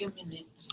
2 minutes.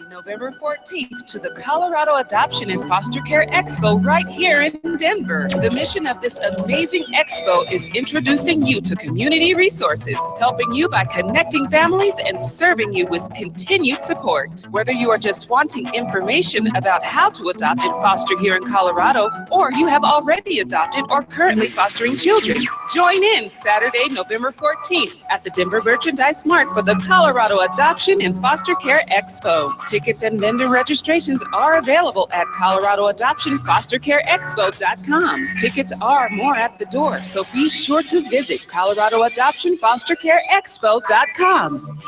November 14th to the Colorado Adoption and Foster Care Expo right here in Denver. The mission of this amazing expo is introducing you to community resources, helping you by connecting families and serving you with continued support. Whether you are just wanting information about how to adopt and foster here in Colorado, or you have already adopted or currently fostering children, join in Saturday, November 14th at the Denver Merchandise Mart for the Colorado Adoption and Foster Care Expo. Tickets and vendor registrations are available at coloradoadoptionfostercareexpo.com. Tickets are more at the door, so be sure to visit coloradoadoptionfostercareexpo.com.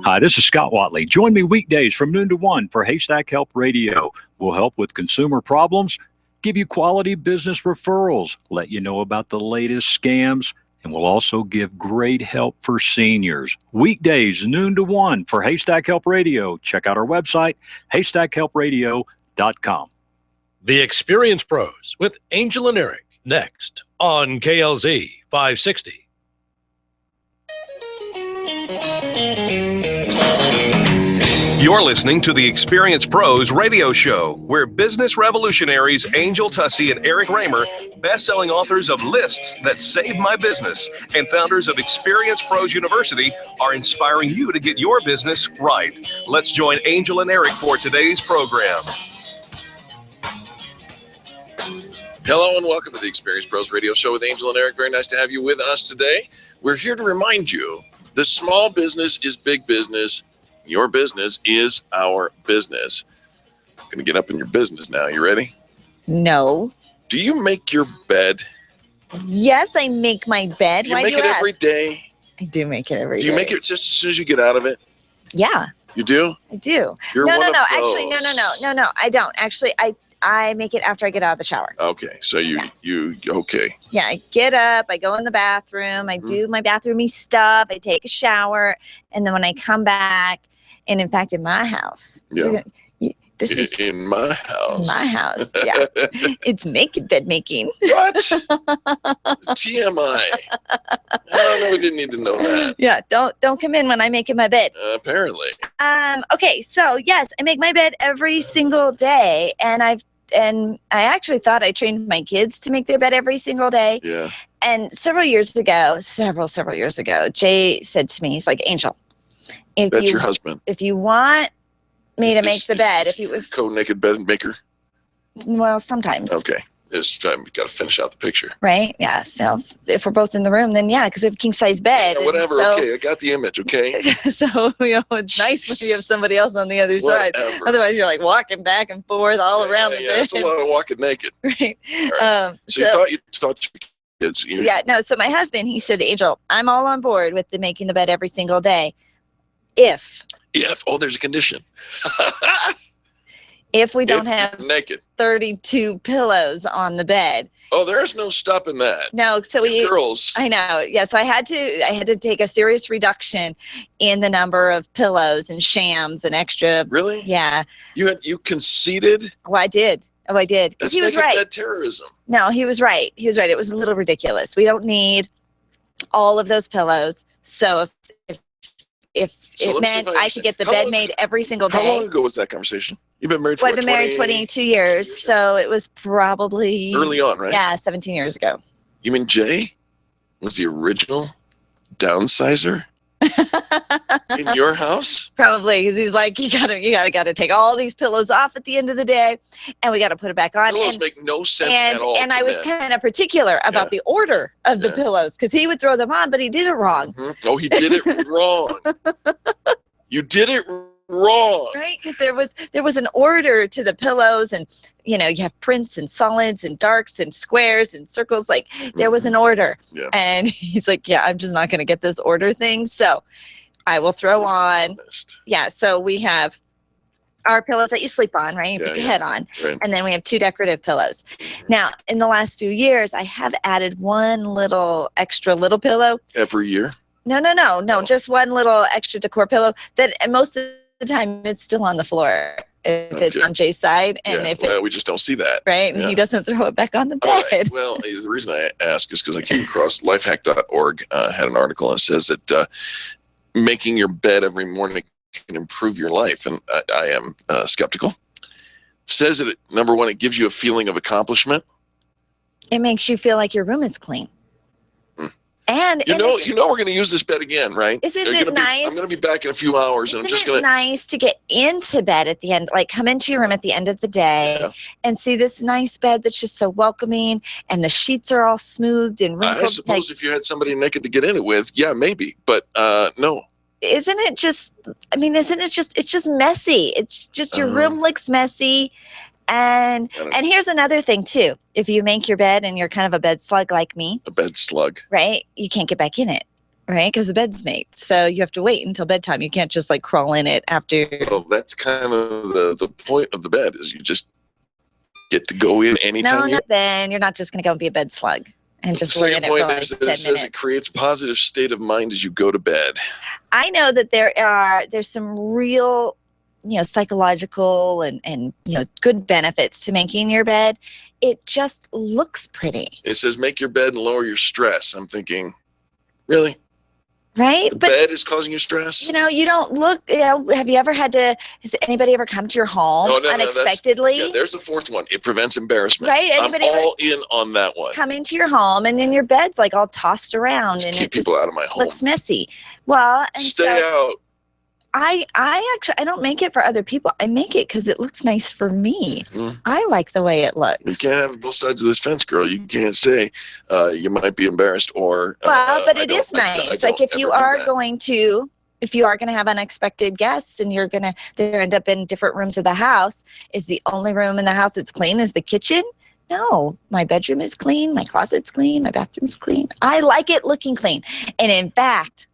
Hi, this is Scott Watley. Join me weekdays from noon to 1 for Haystack Help Radio. We'll help with consumer problems, give you quality business referrals, let you know about the latest scams, and we'll also give great help for seniors. Weekdays, noon to 1 for Haystack Help Radio. Check out our website, haystackhelpradio.com. The Experience Pros with Angel and Eric, next on KLZ 560. You're listening to the Experience Pros radio show, where business revolutionaries Angel Tussey and Eric Raymer, best-selling authors of Lists That Saved My Business and founders of Experience Pros University, are inspiring you to get your business right. Let's join Angel and Eric for today's program. Hello and welcome to the Experience Pros radio show with Angel and Eric. Very nice to have you with us today. We're here to remind you the small business is big business. Your business is our business. I'm going to get up in your business now. You ready? No. Do you make your bed? Yes, I make my bed. Do you make it every day? I do make it every day. Do you make it just as soon as you get out of it? Yeah. You do? I do. You're no, one of Actually, those. no. I don't. Actually, I make it after I get out of the shower. Okay. So okay. Yeah, I get up, I go in the bathroom, I do my bathroomy stuff, I take a shower, and then when I come back, and in fact, in my house, this is in my house. In my house, yeah. It's naked bed making. What? TMI. I don't know. We didn't need to know that. Yeah, don't come in when I'm making my bed. Apparently. Okay, so yes, I make my bed every single day, and I actually thought I trained my kids to make their bed every single day. Yeah. And several years ago, Jay said to me, he's like, Angel, that's your husband. If you want me to make the bed, if co-naked bed maker. Well, sometimes. Okay. This time we got to finish out the picture. Right? Yeah. So if we're both in the room, then yeah, because we have a king size bed. Yeah, whatever. So, okay. I got the image. Okay. So, it's nice when you have somebody else on the other side. Otherwise, you're like walking back and forth all around the bed. Yeah, it's a lot of walking naked. Right. Right. So you taught your kids. Yeah. No. So my husband, he said, Angel, I'm all on board with making the bed every single day. If. Oh, there's a condition. If we don't have naked 32 pillows on the bed. Oh, there's no stopping that. No, so girls. I know. Yeah, so I had to take a serious reduction in the number of pillows and shams and extra. Really? Yeah. You conceded? Oh, I did. Because he was right. That's terrorism. No, he was right. It was a little ridiculous. We don't need all of those pillows. So if it meant I could get the bed made every single day. How long ago was that conversation? You've been married for I've been married 22 years, so it was probably early on, right? Yeah, 17 years ago. You mean Jay was the original downsizer in your house? Probably, because he's like, you gotta take all these pillows off at the end of the day, and we got to put it back on. Pillows make no sense at all. And I was kind of particular about the order of the pillows, because he would throw them on, but he did it wrong. Mm-hmm. Oh, he did it wrong. You did it wrong. Right? Because there was an order to the pillows, and you have prints and solids and darks and squares and circles. Like there was an order. Yeah. And he's like, yeah, I'm just not going to get this order thing. So I will throw on. Yeah. So we have our pillows that you sleep on, right? You put your head on. Right. And then we have 2 decorative pillows. Now, in the last few years, I have added one extra little pillow. Every year? No. Just one little extra decor pillow that, and most of the time it's still on the floor. if it's on Jay's side, and we just don't see that. Right, and he doesn't throw it back on the bed. Right. Well, the reason I ask is because I came across lifehack.org had an article and it says that making your bed every morning can improve your life, and I am skeptical. Says that number one, it gives you a feeling of accomplishment. It makes you feel like your room is clean. And we're going to use this bed again, right? Isn't it nice? I'm going to be back in a few hours, and I'm just going to. Nice to get into bed at the end, like come into your room at the end of the day and see this nice bed that's just so welcoming, and the sheets are all smoothed and wrinkled. I suppose if you had somebody naked to get in it with, yeah, maybe, but no. Isn't it just? I mean, it's just messy. It's just your room looks messy. And here's another thing too. If you make your bed and you're kind of a bed slug like me. A bed slug. Right? You can't get back in it, right? Because the bed's made. So you have to wait until bedtime. You can't just like crawl in it after. Well, that's kind of the point of the bed is you just get to go in anytime. No, then you're not just going to go and be a bed slug and just lay in it for like 10 minutes. It says it creates a positive state of mind as you go to bed. I know that there's some real psychological and good benefits to making your bed. It just looks pretty. It says make your bed and lower your stress. I'm thinking, really? Right? The bed is causing you stress? You don't look, have you ever has anybody ever come to your home unexpectedly? There's the fourth one. It prevents embarrassment. Right? I'm all in on that one. Coming to your home and then your bed's like all tossed around and keep people out of my home. Looks messy. Well, and stay out. I don't make it for other people. I make it because it looks nice for me. I like the way it looks. You can't have both sides of this fence, girl. You can't say you might be embarrassed or. But it is nice. Like if you are going to have unexpected guests and they end up in different rooms of the house, is the only room in the house that's clean is the kitchen? No, my bedroom is clean. My closet's clean. My bathroom's clean. I like it looking clean. And in fact,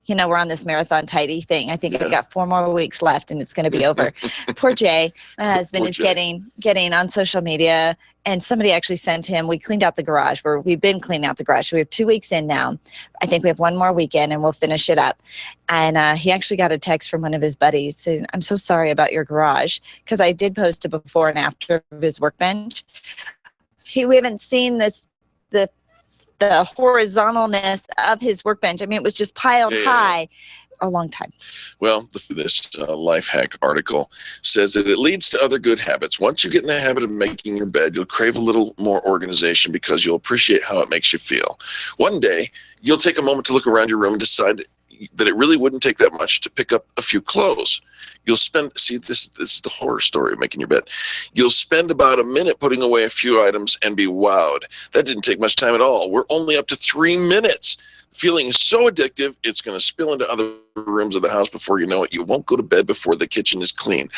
we're on this marathon tidy thing. I think I've got 4 more weeks left and it's going to be over. Poor Jay, my husband, is getting on social media, and somebody actually sent him, we cleaned out the garage. We've been cleaning out the garage. We have 2 weeks in now. I think we have 1 more weekend and we'll finish it up. And he actually got a text from one of his buddies saying, I'm so sorry about your garage, because I did post a before and after of his workbench. We haven't seen the horizontalness of his workbench. I mean, it was just piled high a long time. Well, this life hack article says that it leads to other good habits. Once you get in the habit of making your bed, you'll crave a little more organization because you'll appreciate how it makes you feel. One day, you'll take a moment to look around your room and decide that it really wouldn't take that much to pick up a few clothes. You'll spend, this is the horror story of making your bed. You'll spend about a minute putting away a few items and be wowed. That didn't take much time at all. We're only up to 3 minutes. The feeling is so addictive, it's going to spill into other rooms of the house before you know it. You won't go to bed before the kitchen is clean.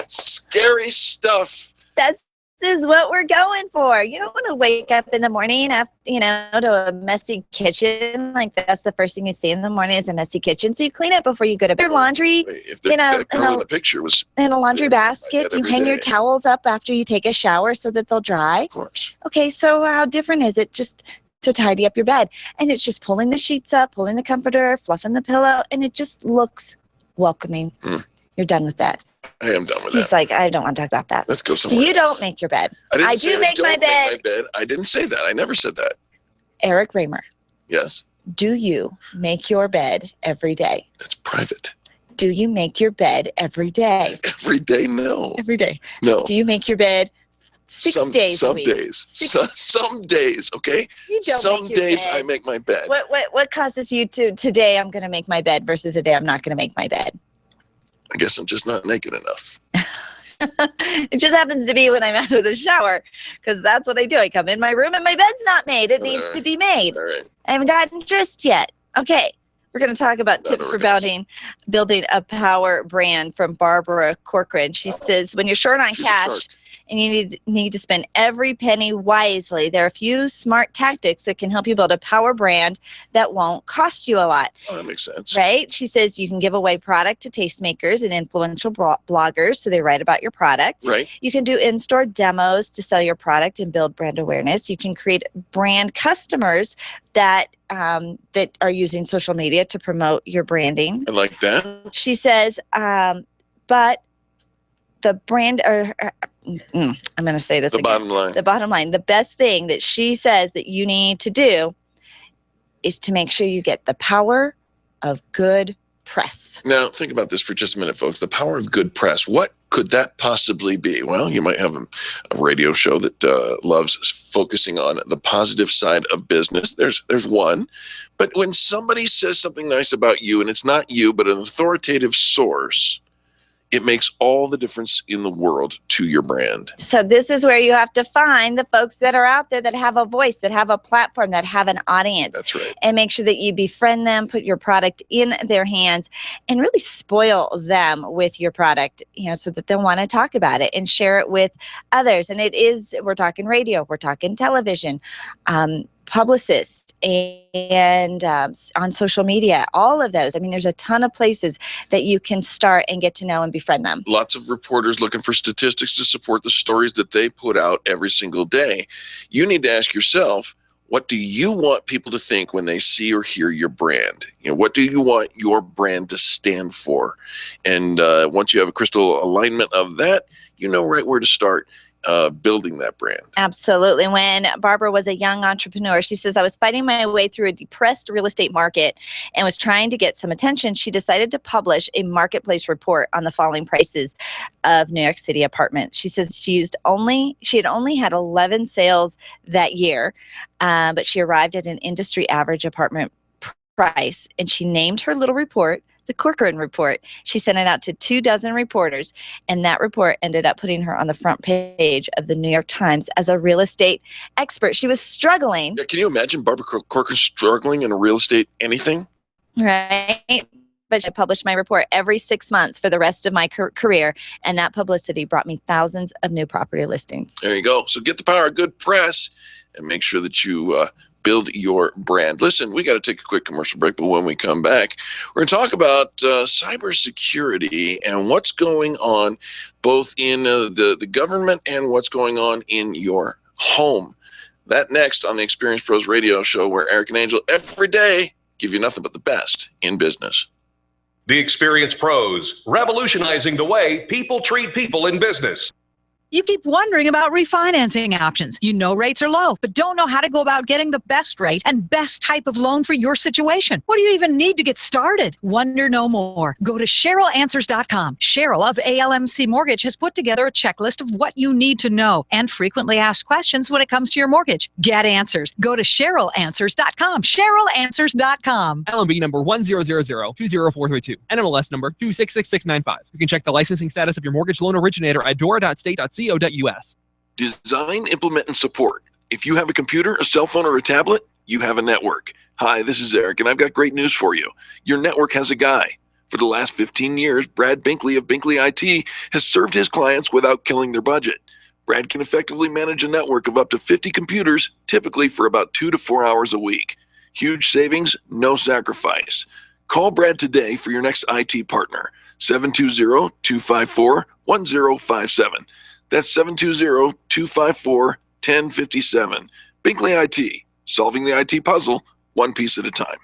Scary stuff. This is what we're going for. You don't want to wake up in the morning after, to a messy kitchen. Like that's the first thing you see in the morning is a messy kitchen. So you clean it before you go to bed. Your laundry, if the girl in the picture was in a laundry basket. You hang your towels up after you take a shower so that they'll dry. Of course. Okay, so how different is it just to tidy up your bed? And it's just pulling the sheets up, pulling the comforter, fluffing the pillow, and it just looks welcoming. You're done with that. I am done with that. He's like, I don't want to talk about that. Let's go somewhere So you else. don't make your bed. I do make my bed. I didn't say that. I never said that. Eric Raymer. Yes. Do you make your bed every day? That's private. Do you make your bed every day? Every day? No. Every day? No. Do you make your bed 6 days a week? Some days, okay? You don't some make your days bed. I make my bed. What causes you to, today I'm going to make my bed versus a day I'm not going to make my bed? I guess I'm just not naked enough. It just happens to be when I'm out of the shower, because that's what I do. I come in my room and my bed's not made. It needs to be made. All right. I haven't gotten dressed yet. Okay. We're going to talk about tips for building a power brand from Barbara Corcoran. She says, when you're short on cash and you need to spend every penny wisely. There are a few smart tactics that can help you build a power brand that won't cost you a lot. Oh, that makes sense. Right? She says you can give away product to tastemakers and influential bloggers so they write about your product. Right. You can do in-store demos to sell your product and build brand awareness. You can create brand customers that are using social media to promote your branding. I like that. She says, but the brand, I'm going to say this again. The bottom line, the best thing that she says that you need to do is to make sure you get the power of good press. Now, think about this for just a minute, folks. The power of good press. What could that possibly be? Well, you might have a radio show that loves focusing on the positive side of business. There's one. But when somebody says something nice about you, and it's not you, but an authoritative source, it makes all the difference in the world to your brand. So this is where you have to find the folks that are out there that have a voice, that have a platform, that have an audience. That's right. And make sure that you befriend them, put your product in their hands, and really spoil them with your product, so that they'll want to talk about it and share it with others. And we're talking radio, we're talking television, publicists, and on social media, all of those. I mean, there's a ton of places that you can start and get to know and befriend them. Lots of reporters looking for statistics to support the stories that they put out every single day. You need to ask yourself, what do you want people to think when they see or hear your brand? What do you want your brand to stand for? And once you have a crystal alignment of that, you know right where to start building that brand. Absolutely. When Barbara was a young entrepreneur, she says, I was fighting my way through a depressed real estate market and was trying to get some attention. She decided to publish a marketplace report on the falling prices of New York City apartments. She says she had only had 11 sales that year, but she arrived at an industry average apartment price, and she named her little report the Corcoran Report. She sent it out to 24 reporters, and that report ended up putting her on the front page of the New York Times as a real estate expert. She was struggling. Yeah, can you imagine Barbara Corcoran struggling in a real estate anything? Right. But I published my report every 6 months for the rest of my career, and that publicity brought me thousands of new property listings. There you go. So get the power of good press and make sure that you build your brand. Listen, we got to take a quick commercial break, but when we come back, we're going to talk about cybersecurity and what's going on both in the government and what's going on in your home. That next on the Experience Pros radio show, where Eric and Angel every day give you nothing but the best in business. The Experience Pros, revolutionizing the way people treat people in business. You keep wondering about refinancing options. You know rates are low, but don't know how to go about getting the best rate and best type of loan for your situation. What do you even need to get started? Wonder no more. Go to CherylAnswers.com. Cheryl of ALMC Mortgage has put together a checklist of what you need to know and frequently asked questions when it comes to your mortgage. Get answers. Go to CherylAnswers.com. CherylAnswers.com. LMB number 100020432. NMLS number 266695. You can check the licensing status of your mortgage loan originator at dora.state.co.us. Design, implement, and support. If you have a computer, a cell phone, or a tablet, you have a network. Hi, this is Eric, and I've got great news for you. Your network has a guy. For the last 15 years, Brad Binkley of Binkley IT has served his clients without killing their budget. Brad can effectively manage a network of up to 50 computers, typically for about 2 to 4 hours a week. Huge savings, no sacrifice. Call Brad today for your next IT partner, 720-254-1057. That's 720-254-1057. Binkley IT, solving the IT puzzle one piece at a time.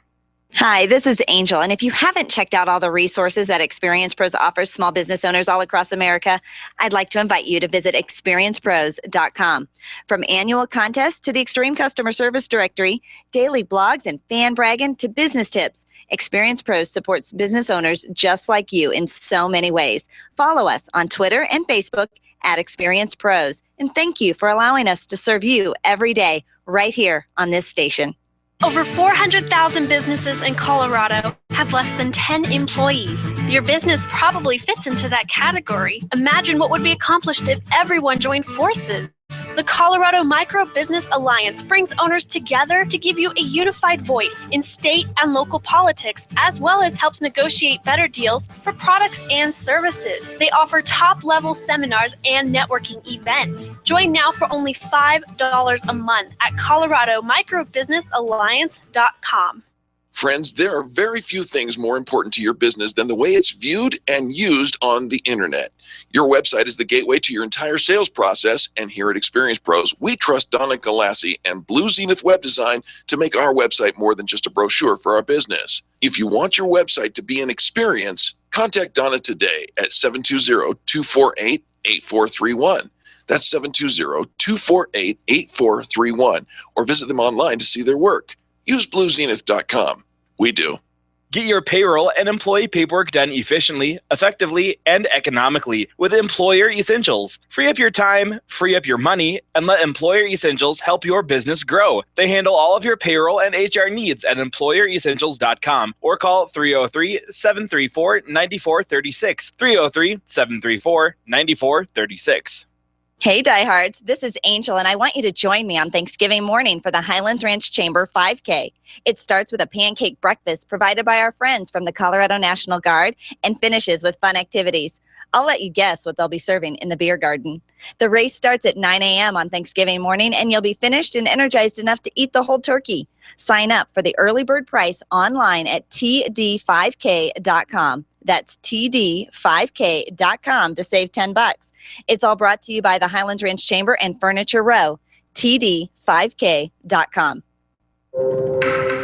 Hi, this is Angel, and if you haven't checked out all the resources that Experience Pros offers small business owners all across America, I'd like to invite you to visit experiencepros.com. From annual contests to the Extreme Customer Service Directory, daily blogs and fan bragging to business tips, Experience Pros supports business owners just like you in so many ways. Follow us on Twitter and Facebook at Experience Pros, and thank you for allowing us to serve you every day right here on this station. Over 400,000 businesses in Colorado have less than 10 employees. Your business probably fits into that category. Imagine what would be accomplished if everyone joined forces. The Colorado Micro Business Alliance brings owners together to give you a unified voice in state and local politics, as well as helps negotiate better deals for products and services. They offer top-level seminars and networking events. Join now for only $5 a month at coloradomicrobusinessalliance.com. Friends, there are very few things more important to your business than the way it's viewed and used on the internet. Your website is the gateway to your entire sales process, and here at Experience Pros, we trust Donna Galassi and Blue Zenith Web Design to make our website more than just a brochure for our business. If you want your website to be an experience, contact Donna today at 720-248-8431. That's 720-248-8431, or visit them online to see their work. Use bluezenith.com. We do. Get your payroll and employee paperwork done efficiently, effectively, and economically with Employer Essentials. Free up your time, free up your money, and let Employer Essentials help your business grow. They handle all of your payroll and HR needs at EmployerEssentials.com or call 303-734-9436. 303-734-9436. Hey, diehards, this is Angel, and I want you to join me on Thanksgiving morning for the Highlands Ranch Chamber 5K. It starts with a pancake breakfast provided by our friends from the Colorado National Guard and finishes with fun activities. I'll let you guess what they'll be serving in the beer garden. The race starts at 9 a.m. on Thanksgiving morning, and you'll be finished and energized enough to eat the whole turkey. Sign up for the early bird price online at td5k.com. That's td5k.com to save $10. It's all brought to you by the Highlands Ranch Chamber and Furniture Row. td5k.com.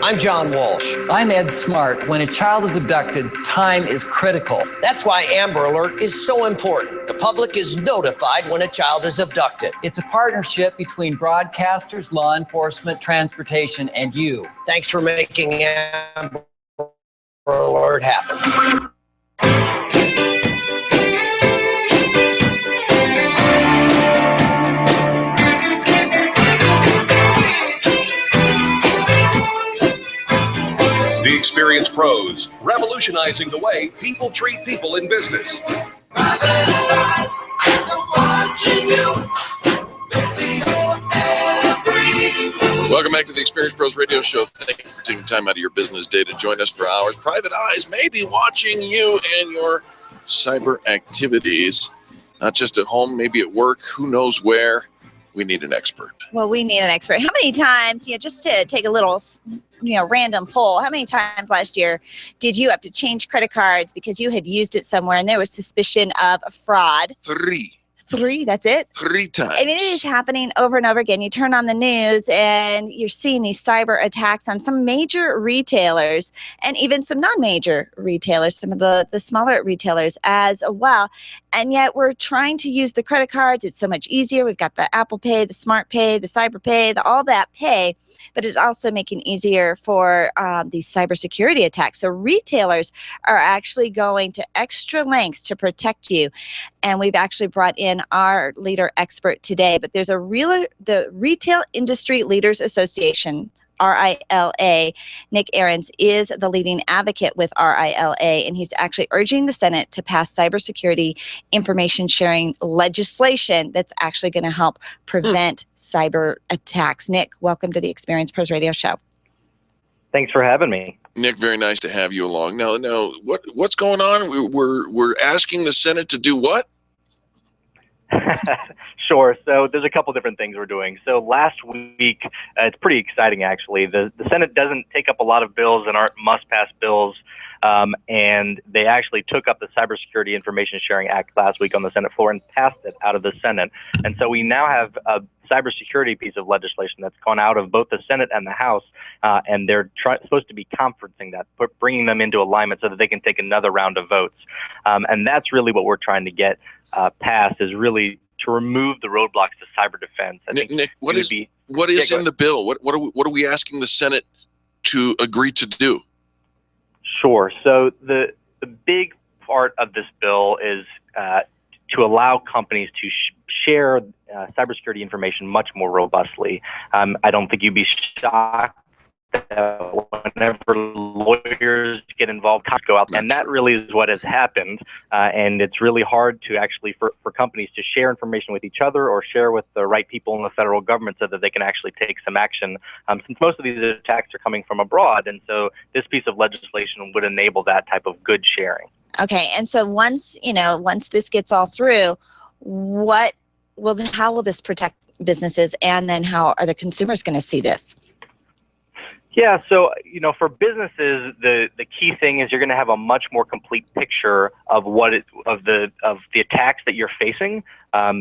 I'm John Walsh. I'm Ed Smart. When a child is abducted, time is critical. That's why Amber Alert is so important. The public is notified when a child is abducted. It's a partnership between broadcasters, law enforcement, transportation, and you. Thanks for making Amber Alert happen. The Experience Pros, revolutionizing the way people treat people in business. Welcome back to the Experience Pros Radio Show. Thank you for taking time out of your business day to join us for hours. Private eyes may be watching you and your cyber activities, not just at home, maybe at work, who knows where. We need an expert. Well, we need an expert. How many times, just to take a little, random poll, how many times last year did you have to change credit cards because you had used it somewhere and there was suspicion of fraud? 3. 3, that's it? 3 times. I mean, it is happening over and over again. You turn on the news and you're seeing these cyber attacks on some major retailers and even some non-major retailers, some of the smaller retailers as well. And yet we're trying to use the credit cards. It's so much easier. We've got the Apple Pay, the Smart Pay, the Cyber Pay, all that pay. But it's also making it easier for these cybersecurity attacks. So retailers are actually going to extra lengths to protect you. And we've actually brought in our leader expert today. But there's the Retail Industry Leaders Association, RILA. Nick Ahrens is the leading advocate with RILA, and he's actually urging the Senate to pass cybersecurity information sharing legislation that's actually going to help prevent cyber attacks. Nick, welcome to the Experience Pros Radio Show. Thanks for having me. Nick, very nice to have you along. Now, what's going on? We're asking the Senate to do what? Sure. So there's a couple different things we're doing. So last week, it's pretty exciting, actually. The Senate doesn't take up a lot of bills and aren't must-pass bills, and they actually took up the Cybersecurity Information Sharing Act last week on the Senate floor and passed it out of the Senate. And so we now have a cybersecurity piece of legislation that's gone out of both the Senate and the House, and they're supposed to be conferencing that, bringing them into alignment so that they can take another round of votes. And that's really what we're trying to get passed, is really to remove the roadblocks to cyber defense. Nick, what is in the bill? What are we asking the Senate to agree to do? Sure. So the big part of this bill is to allow companies to share cybersecurity information much more robustly. I don't think you'd be shocked that whenever lawyers get involved, go out, and that really is what has happened. And it's really hard to actually for companies to share information with each other or share with the right people in the federal government so that they can actually take some action, since most of these attacks are coming from abroad. And so this piece of legislation would enable that type of good sharing. Okay, and so once this gets all through, how will this protect businesses, and then how are the consumers going to see this? Yeah, so for businesses, the key thing is you're going to have a much more complete picture of of the attacks that you're facing.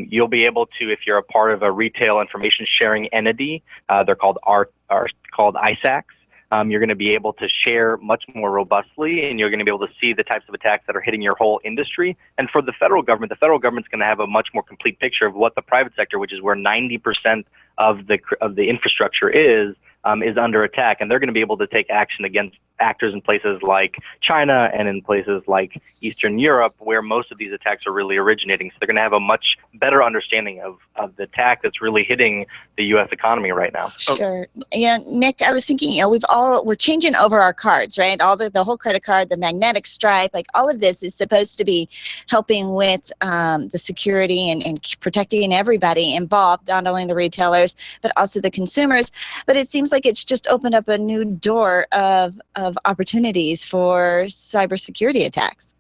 You'll be able to, if you're a part of a retail information sharing entity, they're called ISACs. You're going to be able to share much more robustly, and you're going to be able to see the types of attacks that are hitting your whole industry. And for the federal government's going to have a much more complete picture of what the private sector, which is where 90% of the infrastructure is under attack, and they're going to be able to take action against actors in places like China and in places like Eastern Europe, where most of these attacks are really originating. So they're going to have a much better understanding of the attack that's really hitting the U.S. economy right now. Sure. Yeah, Nick, I was thinking, we're changing over our cards, right? All the whole credit card, the magnetic stripe, like all of this is supposed to be helping with the security and protecting everybody involved, not only the retailers, but also the consumers. But it seems like it's just opened up a new door of opportunities for cybersecurity attacks.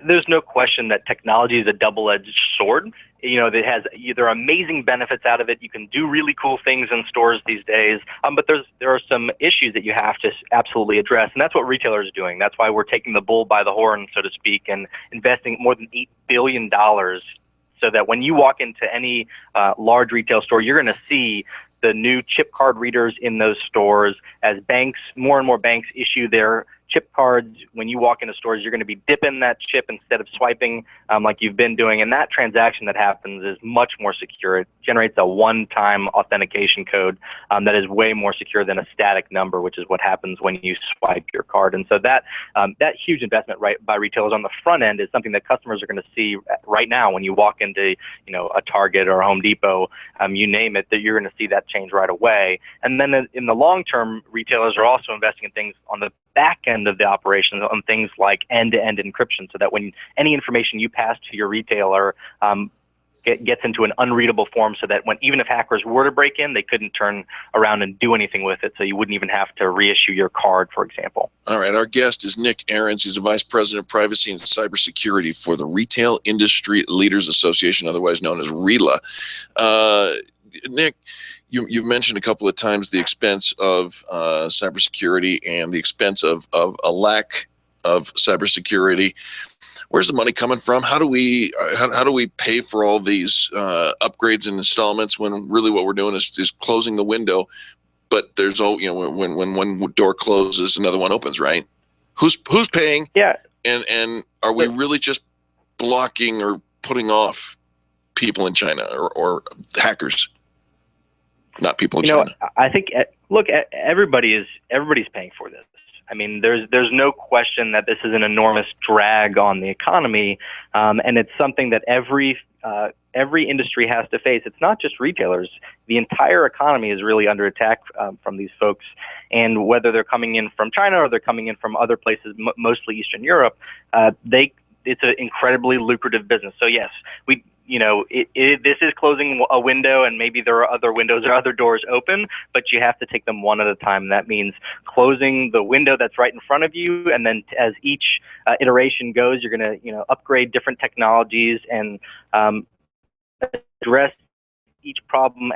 There's no question that technology is a double-edged sword. That has there are amazing benefits out of it. You can do really cool things in stores these days, but there are some issues that you have to absolutely address, and that's what retailers are doing. That's why we're taking the bull by the horn, so to speak, and investing more than $8 billion so that when you walk into any large retail store, you're going to see the new chip card readers in those stores. As more and more banks issue their chip cards, when you walk into stores, you're going to be dipping that chip instead of swiping like you've been doing. And that transaction that happens is much more secure. It generates a one-time authentication code that is way more secure than a static number, which is what happens when you swipe your card. And so that huge investment by retailers on the front end is something that customers are going to see right now when you walk into a Target or a Home Depot, you name it, that you're going to see that change right away. And then in the long term, retailers are also investing in things on the back end of the operations, on things like end-to-end encryption, so that when any information you pass to your retailer gets into an unreadable form, so that even if hackers were to break in, they couldn't turn around and do anything with it, so you wouldn't even have to reissue your card, for example. All right, our guest is Nick Ahrens. He's the Vice President of Privacy and Cybersecurity for the Retail Industry Leaders Association, otherwise known as RILA. Nick, you've mentioned a couple of times the expense of cybersecurity and the expense of a lack of cybersecurity. Where's the money coming from? How do we pay for all these upgrades and installments when really what we're doing is closing the window? But there's when one door closes, another one opens, right? Who's paying? Yeah. And are we really just blocking or putting off people in China or hackers? Not people in China. I think everybody's paying for this. I mean, there's no question that this is an enormous drag on the economy, and it's something that every industry has to face. It's not just retailers. The entire economy is really under attack from these folks, and whether they're coming in from China or they're coming in from other places, mostly Eastern Europe, it's an incredibly lucrative business. So yes, this is closing a window, and maybe there are other windows or other doors open, but you have to take them one at a time. That means closing the window that's right in front of you, and then as each iteration goes, you're going to upgrade different technologies and address each problem.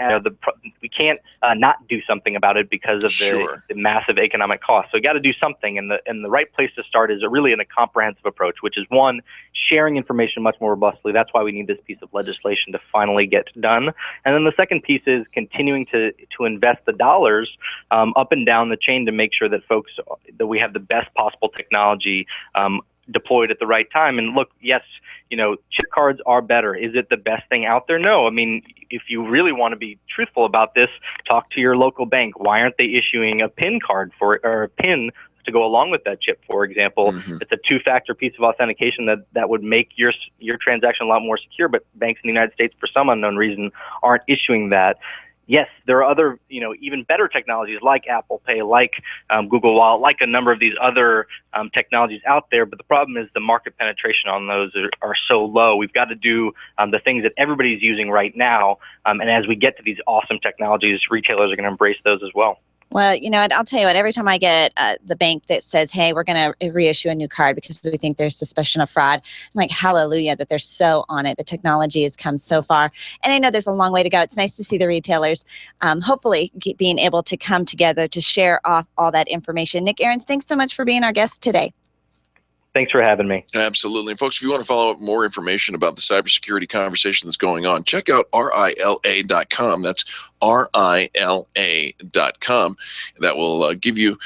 We can't not do something about it because of the massive economic cost. So you got to do something, and the right place to start is really in a comprehensive approach, which is one, sharing information much more robustly. That's why we need this piece of legislation to finally get done. And then the second piece is continuing to invest the dollars up and down the chain to make sure that that we have the best possible technology deployed at the right time. And look, yes, chip cards are better. Is it the best thing out there? No. I mean, if you really want to be truthful about this, talk to your local bank. Why aren't they issuing a PIN card or a PIN to go along with that chip, for example? Mm-hmm. It's a two-factor piece of authentication that would make your transaction a lot more secure, but banks in the United States, for some unknown reason, aren't issuing that. Yes, there are other, even better technologies like Apple Pay, like Google Wallet, like a number of these other technologies out there. But the problem is the market penetration on those are so low. We've got to do the things that everybody's using right now. And as we get to these awesome technologies, retailers are going to embrace those as well. Well, I'll tell you what, every time I get the bank that says, hey, we're going to reissue a new card because we think there's suspicion of fraud, I'm like, hallelujah, that they're so on it. The technology has come so far. And I know there's a long way to go. It's nice to see the retailers hopefully being able to come together to share off all that information. Nick Ahrens, thanks so much for being our guest today. Thanks for having me. Absolutely. And folks, if you want to follow up more information about the cybersecurity conversation that's going on, check out RILA.com. That's RILA.com. That will give you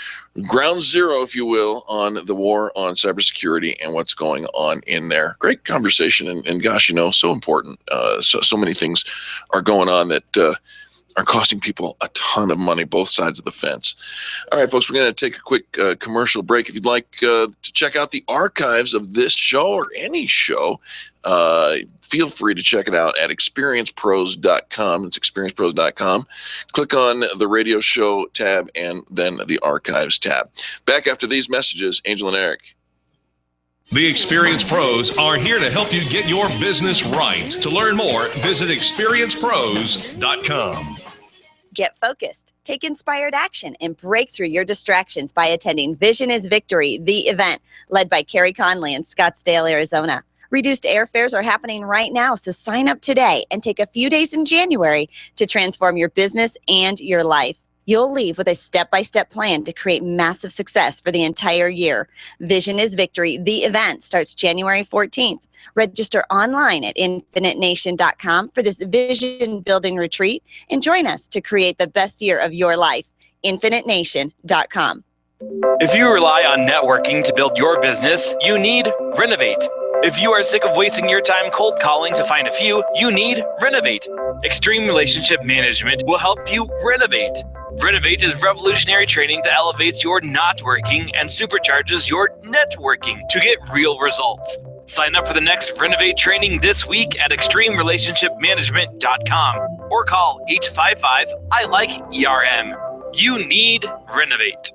ground zero, if you will, on the war on cybersecurity and what's going on in there. Great conversation. And gosh, so important. So many things are going on that are costing people a ton of money, both sides of the fence. All right, folks, we're going to take a quick commercial break. If you'd like to check out the archives of this show or any show, feel free to check it out at experiencepros.com. It's experiencepros.com. Click on the radio show tab and then the archives tab. Back after these messages, Angel and Eric. The Experience Pros are here to help you get your business right. To learn more, visit experiencepros.com. Get focused, take inspired action, and break through your distractions by attending Vision is Victory, the event led by Carrie Conley in Scottsdale, Arizona. Reduced airfares are happening right now, so sign up today and take a few days in January to transform your business and your life. You'll leave with a step-by-step plan to create massive success for the entire year. Vision is Victory, the event, starts January 14th. Register online at infinitenation.com for this vision building retreat and join us to create the best year of your life. infinitenation.com. If you rely on networking to build your business, you need Renovate. If you are sick of wasting your time cold calling to find a few, you need Renovate. Extreme Relationship Management will help you renovate. Renovate is revolutionary training that elevates your not working and supercharges your networking to get real results. Sign up for the next Renovate training this week at extremerelationshipmanagement.com or call 855-I-LIKE-ERM. You need Renovate.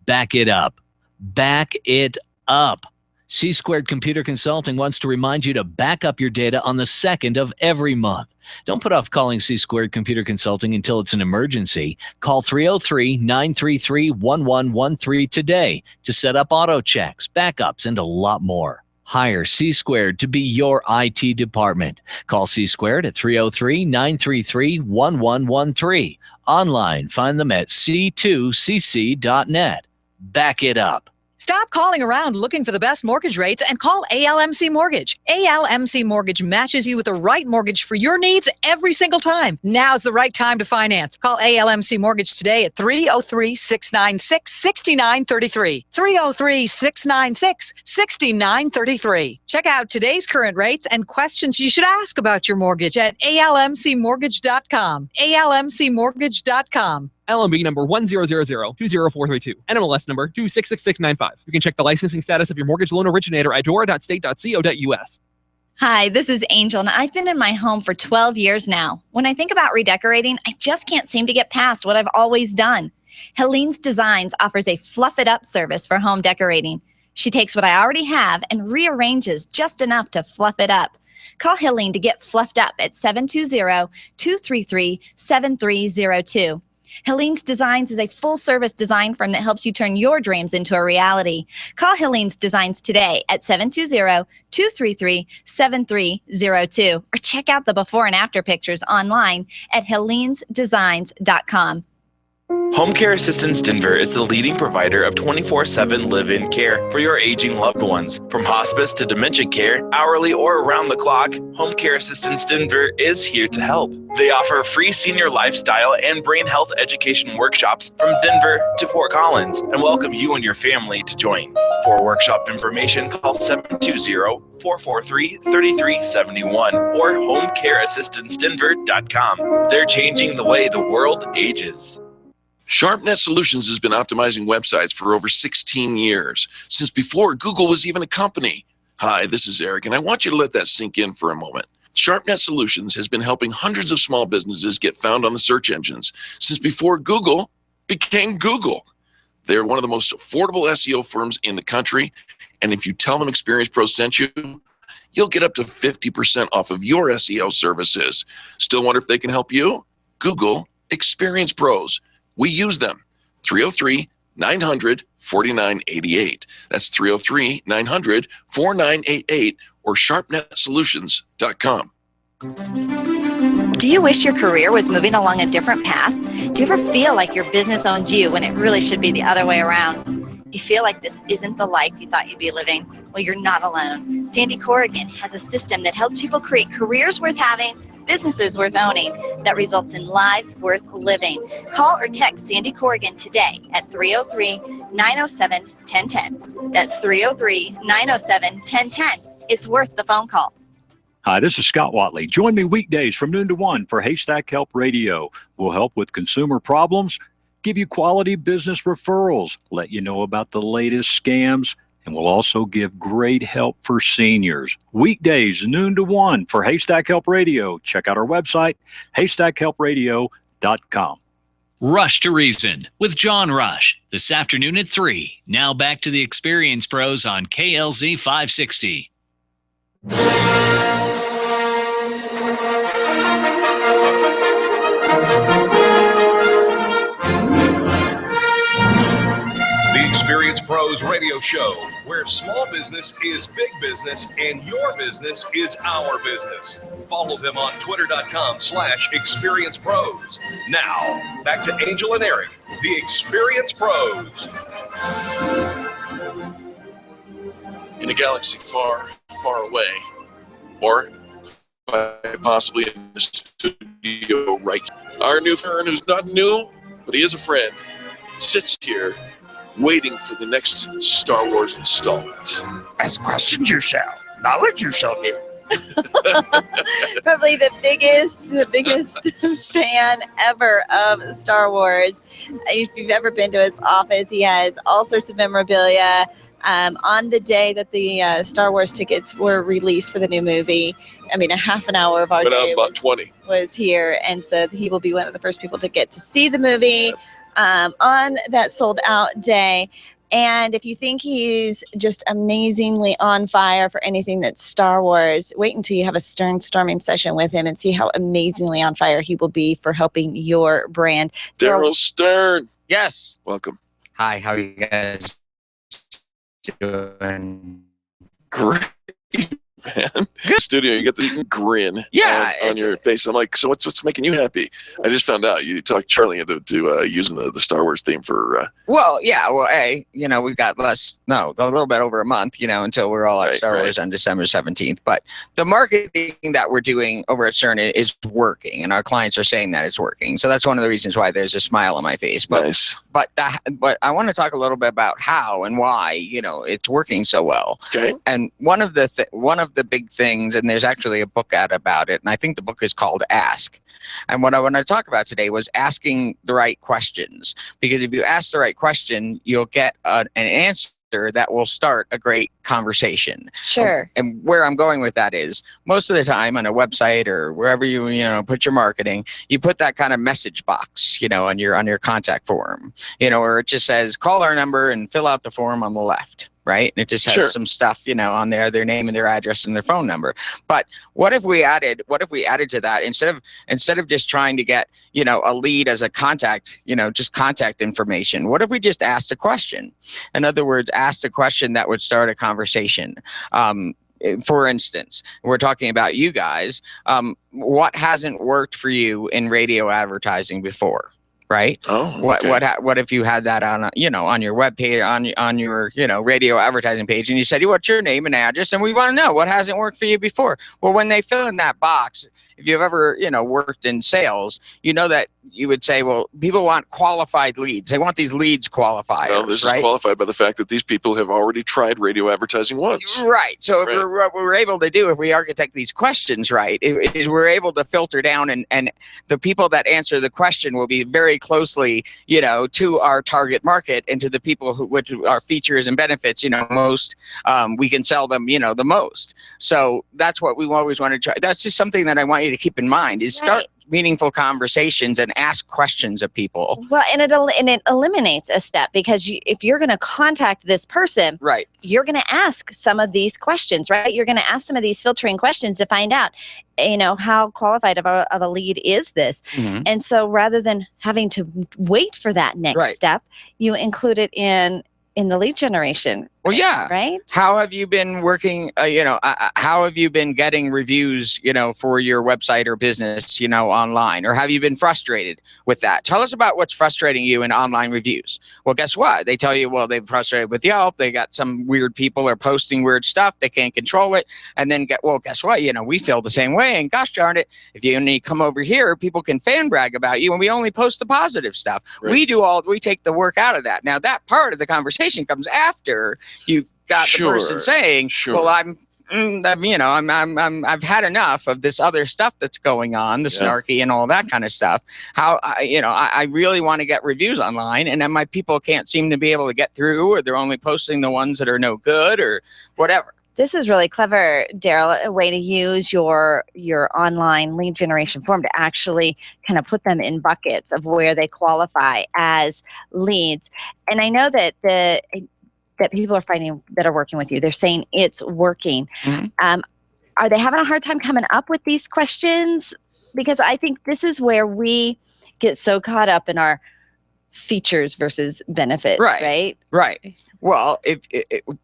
Back it up. Back it up. C-Squared Computer Consulting wants to remind you to back up your data on the 2nd of every month. Don't put off calling C-Squared Computer Consulting until it's an emergency. Call 303-933-1113 today to set up auto checks, backups, and a lot more. Hire C-Squared to be your IT department. Call C-Squared at 303-933-1113. Online, find them at c2cc.net. Back it up. Stop calling around looking for the best mortgage rates and call ALMC Mortgage. ALMC Mortgage matches you with the right mortgage for your needs every single time. Now's the right time to finance. Call ALMC Mortgage today at 303-696-6933. 303-696-6933. Check out today's current rates and questions you should ask about your mortgage at almcmortgage.com. almcmortgage.com. LMB number 100020432. NMLS number 266695. You can check the licensing status of your mortgage loan originator at dora.state.co.us. Hi, this is Angel, and I've been in my home for 12 years now. When I think about redecorating, I just can't seem to get past what I've always done. Helene's Designs offers a fluff it up service for home decorating. She takes what I already have and rearranges just enough to fluff it up. Call Helene to get fluffed up at 720-233-7302. Helene's Designs is a full-service design firm that helps you turn your dreams into a reality. Call Helene's Designs today at 720-233-7302 or check out the before and after pictures online at helenesdesigns.com. Home Care Assistance Denver is the leading provider of 24/7 live-in care for your aging loved ones. From hospice to dementia care, hourly or around the clock, Home Care Assistance Denver is here to help. They offer free senior lifestyle and brain health education workshops from Denver to Fort Collins and welcome you and your family to join. For workshop information, call 720-443-3371 or homecareassistancedenver.com. They're changing the way the world ages. SharpNet Solutions has been optimizing websites for over 16 years, since before Google was even a company. Hi, this is Eric, and I want you to let that sink in for a moment. SharpNet Solutions has been helping hundreds of small businesses get found on the search engines since before Google became Google. They're one of the most affordable SEO firms in the country, and if you tell them Experience Pros sent you, you'll get up to 50% off of your SEO services. Still wonder if they can help you? Google Experience Pros. We use them. 303-900-4988. That's 303-900-4988 or sharpnetsolutions.com. Do you wish your career was moving along a different path? Do you ever feel like your business owns you when it really should be the other way around? Do you feel like this isn't the life you thought you'd be living? Well, you're not alone. Sandy Corrigan has a system that helps people create careers worth having, businesses worth owning, that results in lives worth living. Call or text Sandy Corrigan today at 303-907-1010. That's 303-907-1010. It's worth the phone call. Hi, this is Scott Watley. Join me weekdays from noon to 1 for Haystack Help Radio. We'll help with consumer problems, give you quality business referrals, let you know about the latest scams, and we'll also give great help for seniors. Weekdays, noon to 1 for Haystack Help Radio. Check out our website, haystackhelpradio.com. Rush to Reason with John Rush this afternoon at 3. Now back to the Experience Pros on KLZ 560. The Experience Pros radio show, where small business is big business and your business is our business. Follow them on twitter.com/experiencepros. Now, back to Angel and Eric, the Experience Pros. In a galaxy far, far away, or quite possibly in the studio right now. Our new friend, who's not new, but he is a friend, sits here waiting for the next Star Wars installment. Ask questions you shall, knowledge you shall get. Probably the biggest fan ever of Star Wars. If you've ever been to his office, he has all sorts of memorabilia. On the day that the Star Wars tickets were released for the new movie, I mean, a half an hour of our day was here, and so he will be one of the first people to get to see the movie on that sold out day. And if you think he's just amazingly on fire for anything that's Star Wars, wait until you have a Stern storming session with him and see how amazingly on fire he will be for helping your brand. Daryl Stern. Yes. Welcome. Hi, how are you guys doing? Great, man. Good studio. You got the grin on your face. I'm like, so what's making you happy? I just found out you talked Charlie into using the Star Wars theme for. We've got a little bit over a month, until we're all at Star Wars on December 17th. But the marketing that we're doing over at CERN is working, and our clients are saying that it's working. So that's one of the reasons why there's a smile on my face. But nice. But I want to talk a little bit about how and why it's working so well. Okay. And one of the big things, and there's actually a book out about it, and I think the book is called Ask. And what I want to talk about today was asking the right questions, because if you ask the right question, you'll get an answer that will start a great conversation. Sure. And where I'm going with that is most of the time on a website or wherever you put your marketing, you put that kind of message box, on your contact form, or it just says call our number and fill out the form on the left. Right? And it just has some stuff, on there, their name and their address and their phone number. But what if we added to that, instead of just trying to get, a lead as a contact, just contact information, what if we just asked a question? In other words, asked a question that would start a conversation. For instance, we're talking about you guys. What hasn't worked for you in radio advertising before? Right. Oh, okay. What if you had that on your web page, on your radio advertising page, and you said, what's your name and address, and we want to know what hasn't worked for you before. Well, when they fill in that box, if you've ever, worked in sales, you know that you would say, well, people want qualified leads. They want these leads qualified. Well, this right? is qualified by the fact that these people have already tried radio advertising once. Right. So what we're able to do, if we architect these questions right, is we're able to filter down, and the people that answer the question will be very closely, to our target market and to the people which our features and benefits, most we can sell them, the most. So that's what we always want to try. That's just something that I want you to keep in mind, is start meaningful conversations and ask questions of people. Well, and it eliminates a step, because if you're going to contact this person, right, you're going to ask some of these questions, right? You're going to ask some of these filtering questions to find out, how qualified of a lead is this? Mm-hmm. And so rather than having to wait for that next step, you include it in the lead generation. Well, yeah. Right. How have you been working, how have you been getting reviews, for your website or business, online? Or have you been frustrated with that? Tell us about what's frustrating you in online reviews. Well, guess what? They tell you, well, they're frustrated with Yelp. They got some weird people are posting weird stuff. They can't control it. And then guess what? We feel the same way. And gosh darn it, if you only come over here, people can fan brag about you, and we only post the positive stuff. Right. We take the work out of that. Now, that part of the conversation comes after you've got the person saying, well, I've had enough of this other stuff that's going on, the snarky and all that kind of stuff. I really want to get reviews online, and then my people can't seem to be able to get through, or they're only posting the ones that are no good or whatever. This is really clever, Daryl, a way to use your online lead generation form to actually kind of put them in buckets of where they qualify as leads. And I know that that people are finding that are working with you, they're saying it's working. Mm-hmm. Are they having a hard time coming up with these questions? Because I think this is where we get so caught up in our features versus benefits, right? Right. Well,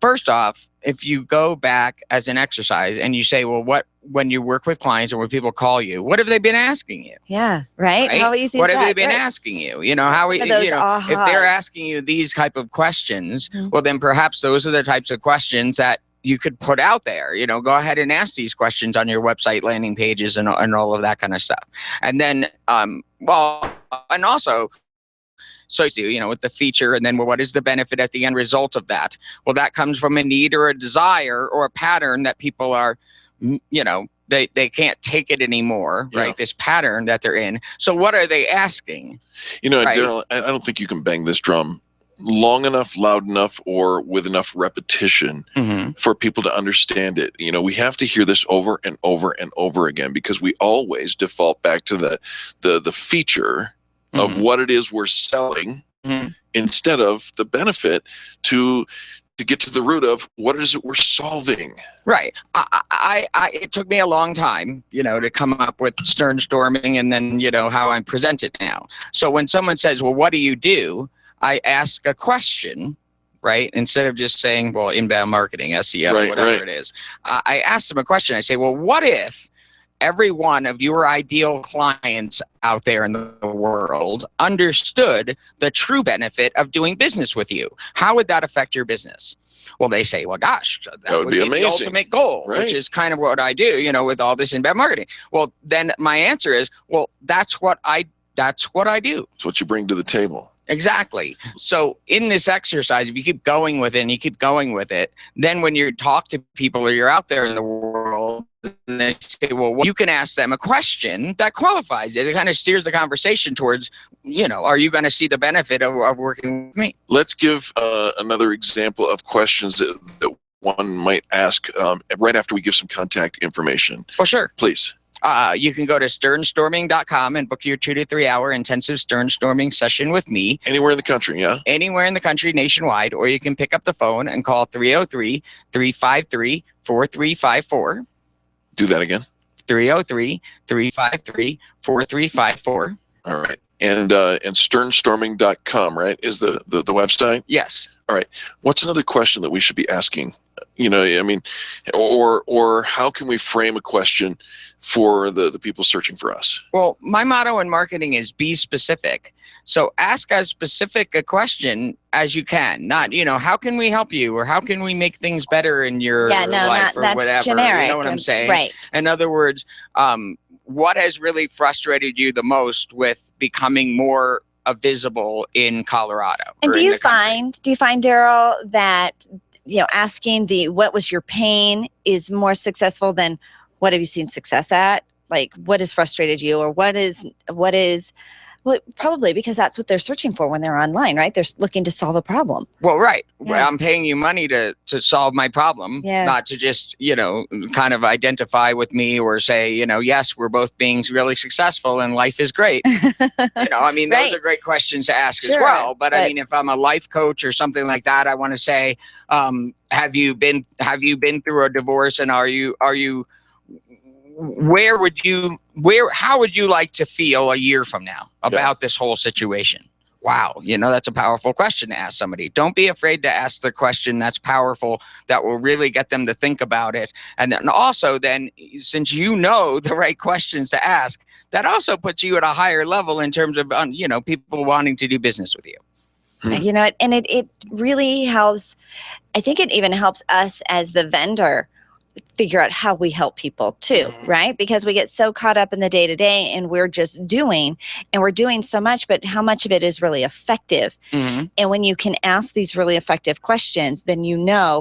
first off, if you go back as an exercise and you say, well, when you work with clients or when people call you, what have they been asking you? Yeah, right. How easy what is have that? they been asking you? If they're asking you these type of questions, well, then perhaps those are the types of questions that you could put out there. Go ahead and ask these questions on your website landing pages and all of that kind of stuff. And then, and also, so with the feature, and then what is the benefit at the end result of that? Well, that comes from a need or a desire or a pattern that people are, they can't take it anymore, right? This pattern that they're in. So what are they asking? Daryl, I don't think you can bang this drum long enough, loud enough, or with enough repetition for people to understand it. We have to hear this over and over and over again, because we always default back to the feature of what it is we're selling instead of the benefit to get to the root of what it is that we're solving. Right. It took me a long time, to come up with stern storming and then, how I present it now. So when someone says, well, what do you do? I ask a question, right? Instead of just saying, well, inbound marketing, SEO, whatever it is. I ask them a question. I say, well, what if every one of your ideal clients out there in the world understood the true benefit of doing business with you? How would that affect your business? Well, they say, well, gosh, that would be amazing. The ultimate goal, which is kind of what I do, with all this inbound marketing. Well, then my answer is, well, that's what I do. It's what you bring to the table. Exactly. So in this exercise, if you keep going with it and you keep going with it, then when you talk to people or you're out there in the world, and they say, well, you can ask them a question that qualifies it. It kind of steers the conversation towards, are you going to see the benefit of working with me? Let's give another example of questions that one might ask right after we give some contact information. Oh, sure. Please. You can go to sternstorming.com and book your 2 to 3 hour intensive sternstorming session with me. Anywhere in the country, yeah? Anywhere in the country, nationwide. Or you can pick up the phone and call 303-353-4354. Do that again. 303-353-4354. All right. And sternstorming.com, right, is the website? Yes. All right. What's another question that we should be asking I mean, or how can we frame a question for the people searching for us? Well, my motto in marketing is be specific. So ask as specific a question as you can. Not, how can we help you, or how can we make things better in your life, or that's whatever. Generic. You know what I'm saying? Right. In other words, what has really frustrated you the most with becoming more visible in Colorado? And do you find, Daryl, that asking what was your pain is more successful than what have you seen success at? Like, what has frustrated you, or what is well, probably because that's what they're searching for when they're online, right? They're looking to solve a problem. Well, right. Yeah. I'm paying you money to solve my problem, not to just, kind of identify with me or say, yes, we're both being really successful and life is great. I mean, those are great questions to ask as well. But I mean, if I'm a life coach or something like that, I want to say, have you been through a divorce, and how would you like to feel a year from now about this whole situation? Wow. That's a powerful question to ask somebody. Don't be afraid to ask the question that's powerful, that will really get them to think about it. And then also since the right questions to ask, that also puts you at a higher level in terms of, people wanting to do business with you. And it really helps. I think it even helps us as the vendor figure out how we help people too, right? Because we get so caught up in the day-to-day, and we're just doing so much, but how much of it is really effective? And when you can ask these really effective questions, then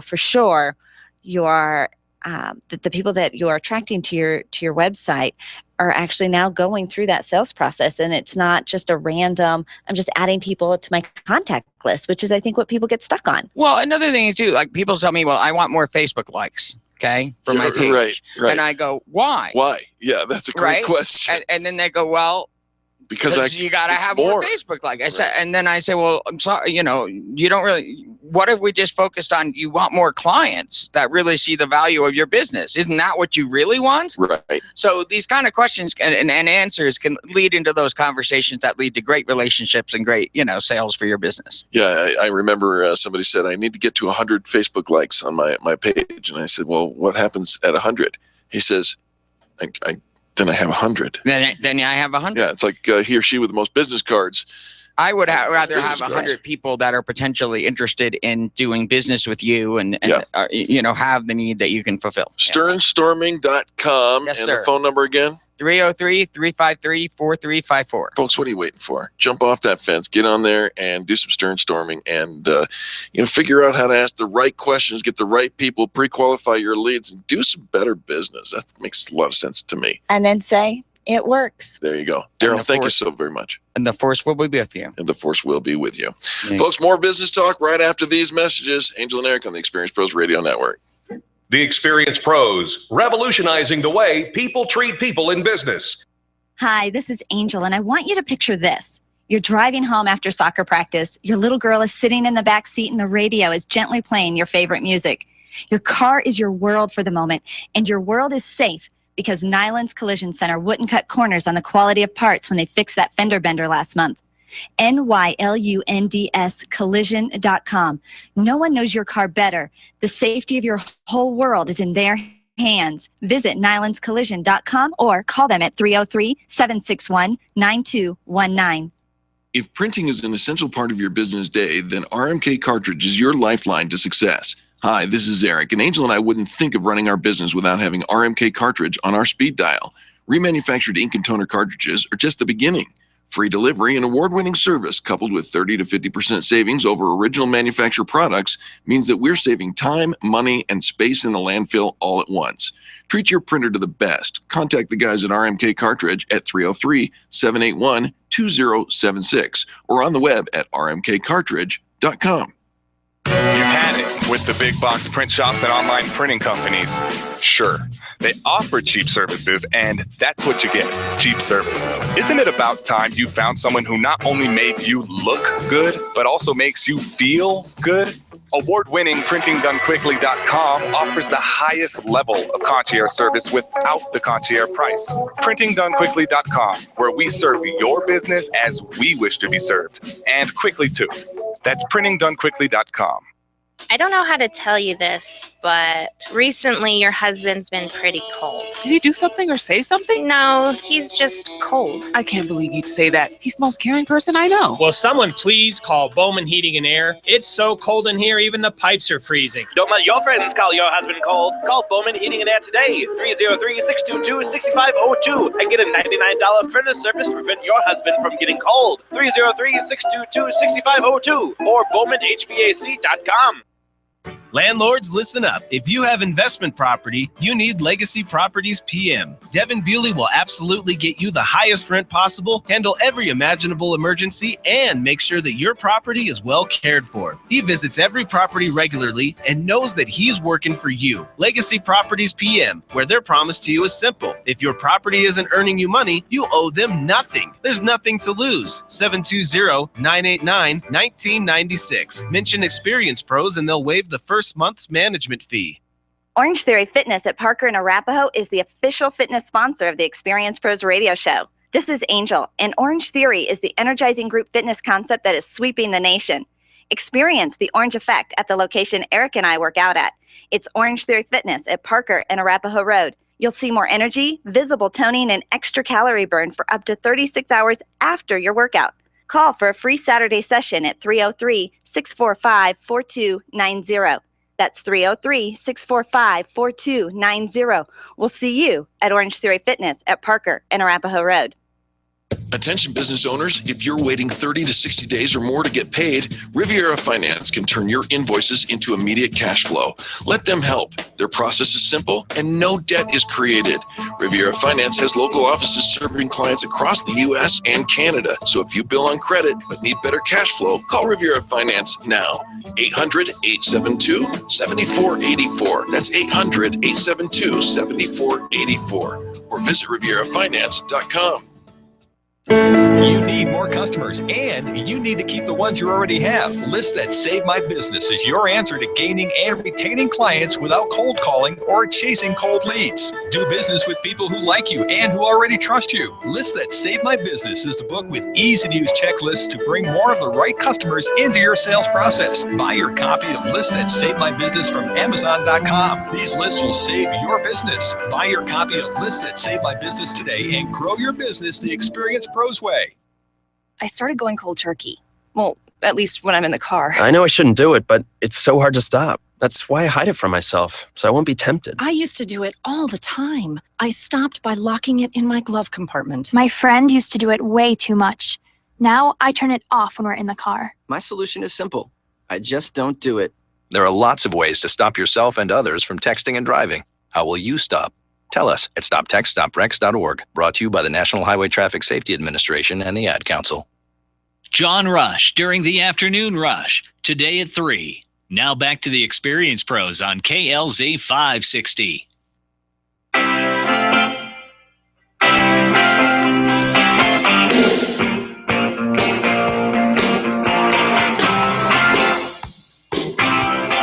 for sure you are the people that you're attracting to your website are actually now going through that sales process, and it's not just a random, I'm just adding people to my contact list, which is I think what people get stuck on. Well, another thing is too, like people tell me, well, I want more Facebook likes. For my page. Right. And I go, why? Why? Yeah, that's a great question. And then they go, well, because you got to have more Facebook I said, and then I say, well, I'm sorry, you don't really, what if we just focused on, you want more clients that really see the value of your business? Isn't that what you really want? Right. So these kind of questions and answers can lead into those conversations that lead to great relationships and great, sales for your business. Yeah, I remember somebody said, I need to get to 100 Facebook likes on my page. And I said, well, what happens at 100? He says, then I have 100. Then I have 100. Yeah, it's like he or she with the most business cards. I would rather have 100 people that are potentially interested in doing business with you and have the need that you can fulfill. Sternstorming.com. Yes, and sir. The phone number again? 303-353-4354. Folks, what are you waiting for? Jump off that fence, get on there and do some stern storming, and figure out how to ask the right questions, get the right people, pre-qualify your leads, and do some better business. That makes a lot of sense to me. And then say, it works. There you go. Daryl, thank you so very much. And the force will be with you. And the force will be with you. Folks, more business talk right after these messages. Angel and Eric on the Experience Pros Radio Network. The Experience Pros, revolutionizing the way people treat people in business. Hi, this is Angel, and I want you to picture this. You're driving home after soccer practice. Your little girl is sitting in the back seat, and the radio is gently playing your favorite music. Your car is your world for the moment, and your world is safe because Nyland's Collision Center wouldn't cut corners on the quality of parts when they fixed that fender bender last month. NYLUNDS collision.com. No one knows your car better. The safety of your whole world is in their hands. Visit nylandscollision.com or call them at 303-761-9219. If printing is an essential part of your business day, then RMK Cartridge is your lifeline to success. Hi, this is Eric, and Angel and I wouldn't think of running our business without having RMK Cartridge on our speed dial. Remanufactured ink and toner cartridges are just the beginning. Free delivery and award-winning service coupled with 30 to 50% savings over original manufacturer products means that we're saving time, money, and space in the landfill all at once. Treat your printer to the best. Contact the guys at RMK Cartridge at 303-781-2076 or on the web at rmkcartridge.com. You've had it with the big box print shops and online printing companies. Sure, they offer cheap services, and that's what you get, cheap service. Isn't it about time you found someone who not only made you look good, but also makes you feel good? Award-winning PrintingDoneQuickly.com offers the highest level of concierge service without the concierge price. PrintingDoneQuickly.com, where we serve your business as we wish to be served, and quickly too. That's PrintingDoneQuickly.com. I don't know how to tell you this, but recently your husband's been pretty cold. Did he do something or say something? No, he's just cold. I can't believe you'd say that. He's the most caring person I know. Will someone please call Bowman Heating and Air? It's so cold in here, even the pipes are freezing. Don't let your friends call your husband cold. Call Bowman Heating and Air today, 303-622-6502, and get a $99 furnace service to prevent your husband from getting cold. 303-622-6502 or BowmanHVAC.com. Landlords, listen up. If you have investment property, you need Legacy Properties PM. Devin Bewley will absolutely get you the highest rent possible, handle every imaginable emergency, and make sure that your property is well cared for. He visits every property regularly and knows that he's working for you. Legacy Properties PM, where their promise to you is simple. If your property isn't earning you money, you owe them nothing. There's nothing to lose. 720-989-1996. Mention Experience Pros and they'll waive the first month's management fee. Orange Theory Fitness at Parker and Arapahoe is the official fitness sponsor of the Experience Pros radio show. This is Angel, and Orange Theory is the energizing group fitness concept that is sweeping the nation. Experience the orange effect at the location Eric and I work out at. It's Orange Theory Fitness at Parker and Arapahoe Road. You'll see more energy, visible toning, and extra calorie burn for up to 36 hours after your workout. Call for a free Saturday session at 303-645-4290. That's 303-645-4290. We'll see you at Orange Theory Fitness at Parker and Arapahoe Road. Attention business owners, if you're waiting 30 to 60 days or more to get paid, Riviera Finance can turn your invoices into immediate cash flow. Let them help. Their process is simple and no debt is created. Riviera Finance has local offices serving clients across the U.S. and Canada. So if you bill on credit but need better cash flow, call Riviera Finance now. 800-872-7484. That's 800-872-7484. Or visit RivieraFinance.com. You need more customers, and you need to keep the ones you already have. List That Save My Business is your answer to gaining and retaining clients without cold calling or chasing cold leads. Do business with people who like you and who already trust you. List That Save My Business is the book with easy-to-use checklists to bring more of the right customers into your sales process. Buy your copy of List That Save My Business from Amazon.com. These lists will save your business. Buy your copy of List That Save My Business today and grow your business the Experience Pros way. I started going cold turkey. Well, at least when I'm in the car. I know I shouldn't do it, but it's so hard to stop. That's why I hide it from myself, so I won't be tempted. I used to do it all the time. I stopped by locking it in my glove compartment. My friend used to do it way too much. Now I turn it off when we're in the car. My solution is simple. I just don't do it. There are lots of ways to stop yourself and others from texting and driving. How will you stop? Tell us at stoptextstoprex.org. Brought to you by the National Highway Traffic Safety Administration and the Ad Council. John Rush during the afternoon rush, today at 3. Now back to the Experience Pros on KLZ 560.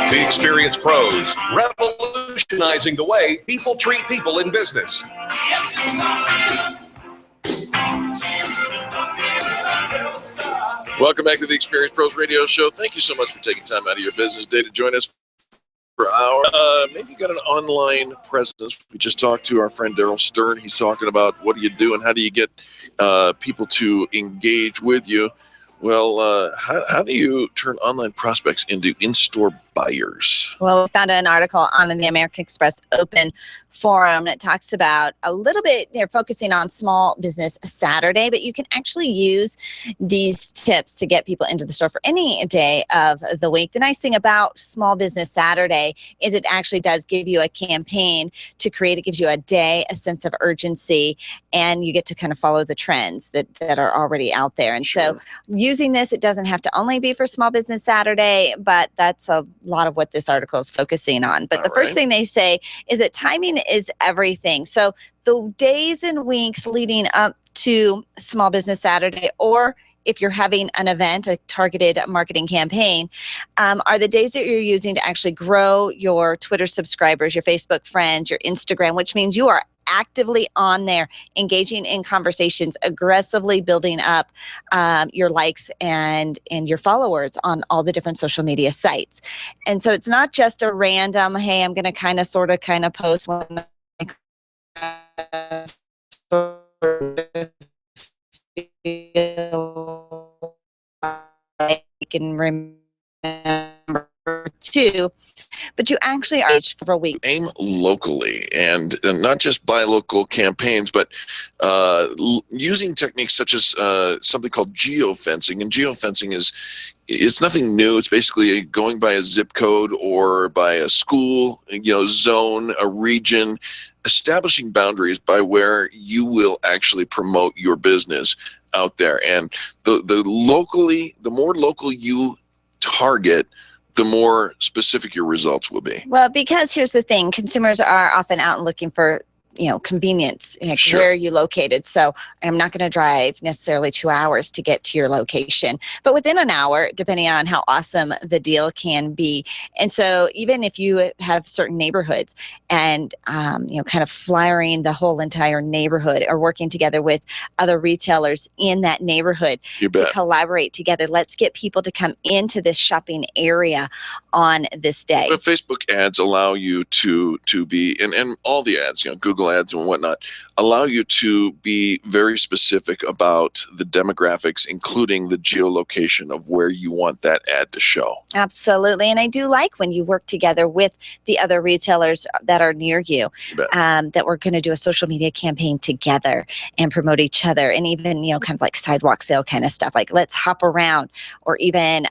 The Experience Pros, revolutionizing the way people treat people in business. Welcome back to the Experience Pros Radio Show. Thank you so much for taking time out of your business day to join us for our maybe you got an online presence. We just talked to our friend Daryl Stern. He's talking about what do you do and how do you get people to engage with you. Well, how do you turn online prospects into in-store buyers? Well, we found an article on the American Express Open Forum that talks about a little bit, they're focusing on Small Business Saturday, but you can actually use these tips to get people into the store for any day of the week. The nice thing about Small Business Saturday is it actually does give you a campaign to create. It gives you a day, a sense of urgency, and you get to kind of follow the trends that are already out there. And so using this, it doesn't have to only be for Small Business Saturday, but that's a lot of what this article is focusing on. But the first thing they say is that timing is everything. So the days and weeks leading up to Small Business Saturday, or if you're having an event, a targeted marketing campaign, are the days that you're using to actually grow your Twitter subscribers, your Facebook friends, your Instagram, which means you are actively on there, engaging in conversations, aggressively building up your likes and your followers on all the different social media sites. And so it's not just a random, hey, I'm going to kind of post when I feel I can remember too, but you actually are for a week. Aim locally and not just buy local campaigns, but using techniques such as something called geofencing. And geofencing it's nothing new. It's basically going by a zip code or by a school, zone, a region, establishing boundaries by where you will actually promote your business out there. And the more local you target, the more specific your results will be. Well, because here's the thing, consumers are often out looking for convenience, Sure. Where are you located? So I'm not going to drive necessarily 2 hours to get to your location, but within an hour, depending on how awesome the deal can be. And so even if you have certain neighborhoods and, kind of flyering the whole entire neighborhood or working together with other retailers in that neighborhood You to bet. collaborate together, let's get people to come into this shopping area on this day. But Facebook ads allow you to be, and all the ads, Google ads and whatnot, allow you to be very specific about the demographics, including the geolocation of where you want that ad to show. Absolutely. And I do like when you work together with the other retailers that are near you, that we're going to do a social media campaign together and promote each other. And even, kind of like sidewalk sale kind of stuff, like let's hop around, or even,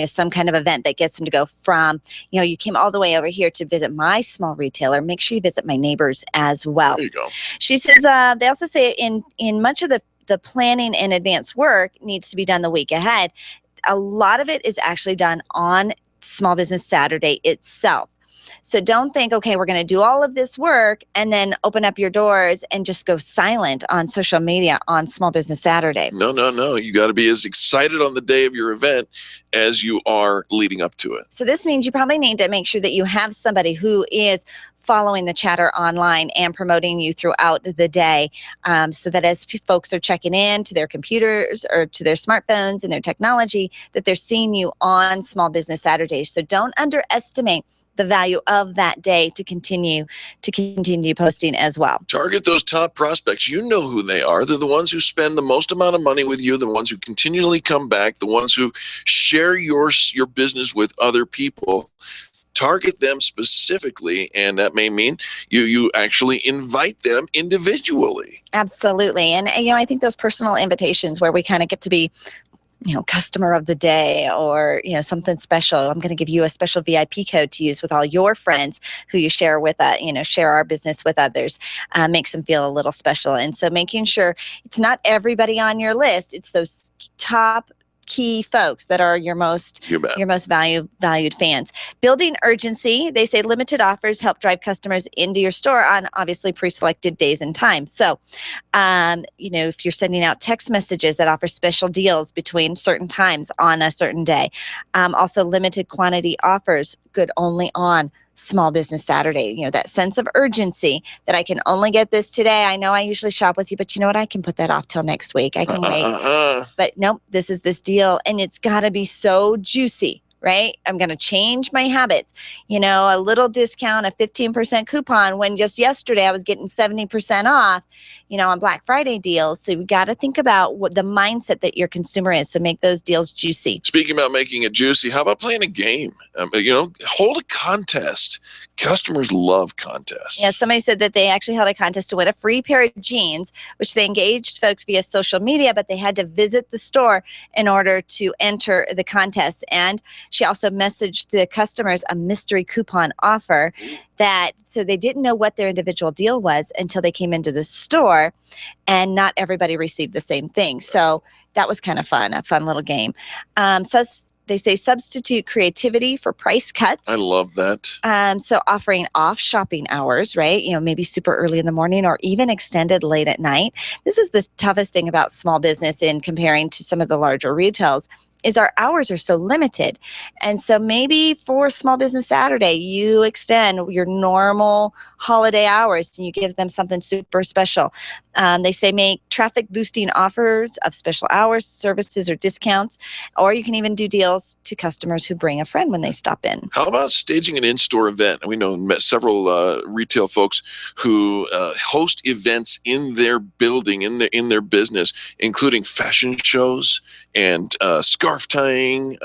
some kind of event that gets them to go from, you came all the way over here to visit my small retailer. Make sure you visit my neighbors as well. There you go. She says, they also say in much of the planning and advanced work needs to be done the week ahead. A lot of it is actually done on Small Business Saturday itself. So don't think, okay, we're going to do all of this work and then open up your doors and just go silent on social media on Small Business Saturday. No. You got to be as excited on the day of your event as you are leading up to it. So this means you probably need to make sure that you have somebody who is following the chatter online and promoting you throughout the day, so that as folks are checking in to their computers or to their smartphones and their technology, that they're seeing you on Small Business Saturdays. So don't underestimate the value of that day to continue posting as well. Target those top prospects. You know who they are. They're the ones who spend the most amount of money with you, the ones who continually come back, the ones who share your business with other people. Target them specifically, and that may mean you actually invite them individually. Absolutely. And I think those personal invitations where we kind of get to be customer of the day, or, something special. I'm going to give you a special VIP code to use with all your friends who you share with, share our business with others, makes them feel a little special. And so making sure it's not everybody on your list, it's those top key folks that are your most valued fans. Building urgency. They say limited offers help drive customers into your store on obviously pre-selected days and times. So, if you're sending out text messages that offer special deals between certain times on a certain day. Also limited quantity offers, good only on Small Business Saturday. That sense of urgency that I can only get this today. I know I usually shop with you, but you know what? I can put that off till next week. I can wait. But nope, this is this deal, and it's got to be so juicy, right? I'm going to change my habits. A little discount, a 15% coupon, when just yesterday I was getting 70% off, on Black Friday deals. So we got to think about what the mindset that your consumer is. So make those deals juicy. Speaking about making it juicy, how about playing a game? Hold a contest. Customers love contests. Yeah, somebody said that they actually held a contest to win a free pair of jeans, which they engaged folks via social media, but they had to visit the store in order to enter the contest. And she also messaged the customers a mystery coupon offer so they didn't know what their individual deal was until they came into the store, and not everybody received the same thing. So that was kind of fun, a fun little game. So they say substitute creativity for price cuts. I love that. So offering off shopping hours, right? Maybe super early in the morning or even extended late at night. This is the toughest thing about small business in comparing to some of the larger retails, is our hours are so limited. And so maybe for Small Business Saturday, you extend your normal holiday hours and you give them something super special. They say make traffic boosting offers of special hours, services, or discounts, or you can even do deals to customers who bring a friend when they stop in. How about staging an in-store event? And we know several retail folks who host events in their building, in their business, including fashion shows and scarf tying,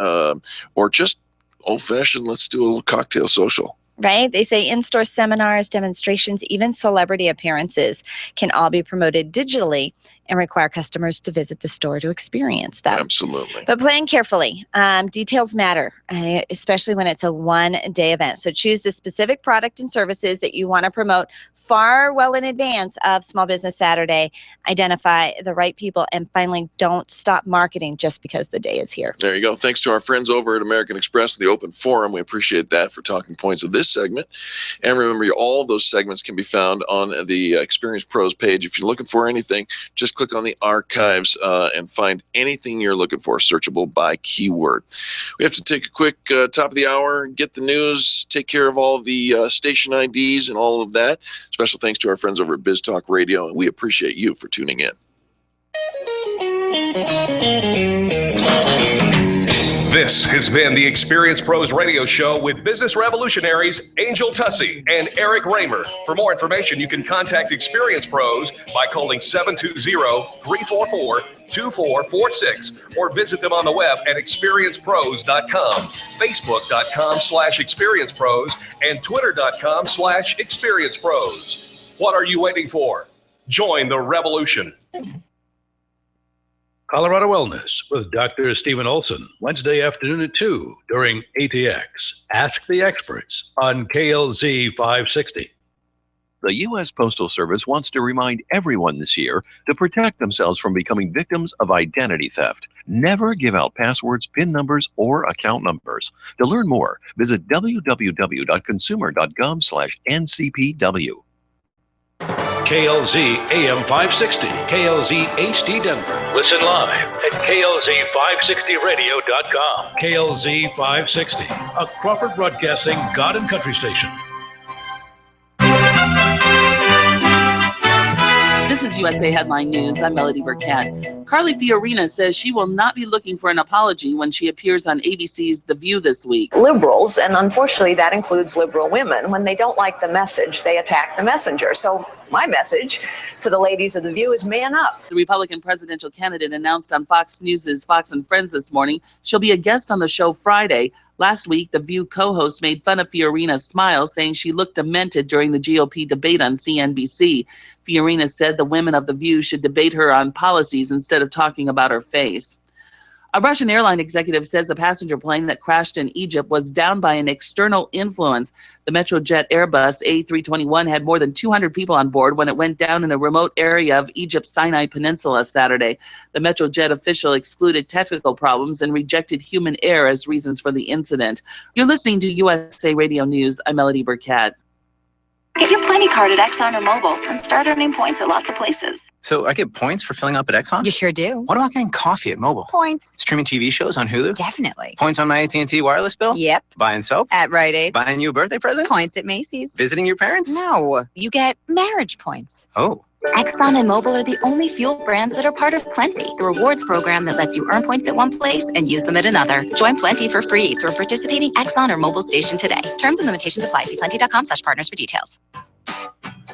or just old-fashioned, let's do a little cocktail social. Right? They say in-store seminars, demonstrations, even celebrity appearances can all be promoted digitally and require customers to visit the store to experience them. Absolutely. But plan carefully. Details matter, especially when it's a one-day event. So choose the specific product and services that you want to promote far well in advance of Small Business Saturday. Identify the right people, and finally, don't stop marketing just because the day is here. There you go. Thanks to our friends over at American Express, the Open Forum. We appreciate that for talking points of this segment. And remember, all those segments can be found on the Experience Pros page. If you're looking for anything, just click on the archives and find anything you're looking for, searchable by keyword. We have to take a quick top of the hour, get the news, take care of all the station IDs and all of that. Special thanks to our friends over at Biz Talk Radio, and we appreciate you for tuning in. This has been the Experience Pros Radio Show with business revolutionaries Angel Tussey and Eric Raymer. For more information, you can contact Experience Pros by calling 720-344-2446 or visit them on the web at experiencepros.com, facebook.com/experiencepros, and twitter.com/experiencepros. What are you waiting for? Join the revolution. Colorado Wellness with Dr. Stephen Olson, Wednesday afternoon at 2 during ATX. Ask the Experts on KLZ 560. The U.S. Postal Service wants to remind everyone this year to protect themselves from becoming victims of identity theft. Never give out passwords, PIN numbers, or account numbers. To learn more, visit www.consumer.gov/NCPW. KLZ AM 560, KLZ HD Denver. Listen live at KLZ560radio.com. KLZ 560, a Crawford Broadcasting God and Country station. This is USA Headline News. I'm Melody Burkett. Carly Fiorina says she will not be looking for an apology when she appears on ABC's The View this week. Liberals, and unfortunately that includes liberal women, when they don't like the message, they attack the messenger. So my message to the ladies of The View is man up. The Republican presidential candidate announced on Fox News' Fox and Friends this morning she'll be a guest on the show Friday. Last week, The View co-host made fun of Fiorina's smile, saying she looked demented during the GOP debate on CNBC. Fiorina said the women of The View should debate her on policies instead of talking about her face. A Russian airline executive says a passenger plane that crashed in Egypt was down by an external influence. The Metrojet Airbus A321 had more than 200 people on board when it went down in a remote area of Egypt's Sinai Peninsula Saturday. The Metrojet official excluded technical problems and rejected human error as reasons for the incident. You're listening to USA Radio News. I'm Melody Burkett. Get your Plenty card at Exxon or Mobil and start earning points at lots of places. So I get points for filling up at Exxon? You sure do. What about getting coffee at Mobil? Points. Streaming TV shows on Hulu? Definitely. Points on my AT&T wireless bill? Yep. Buying soap? At Rite Aid. Buying you a birthday present? Points at Macy's. Visiting your parents? No. You get marriage points. Oh. Exxon and Mobil are the only fuel brands that are part of Plenty, the rewards program that lets you earn points at one place and use them at another. Join Plenty for free through a participating Exxon or Mobil station today. Terms and limitations apply. See plenty.com/partners for details.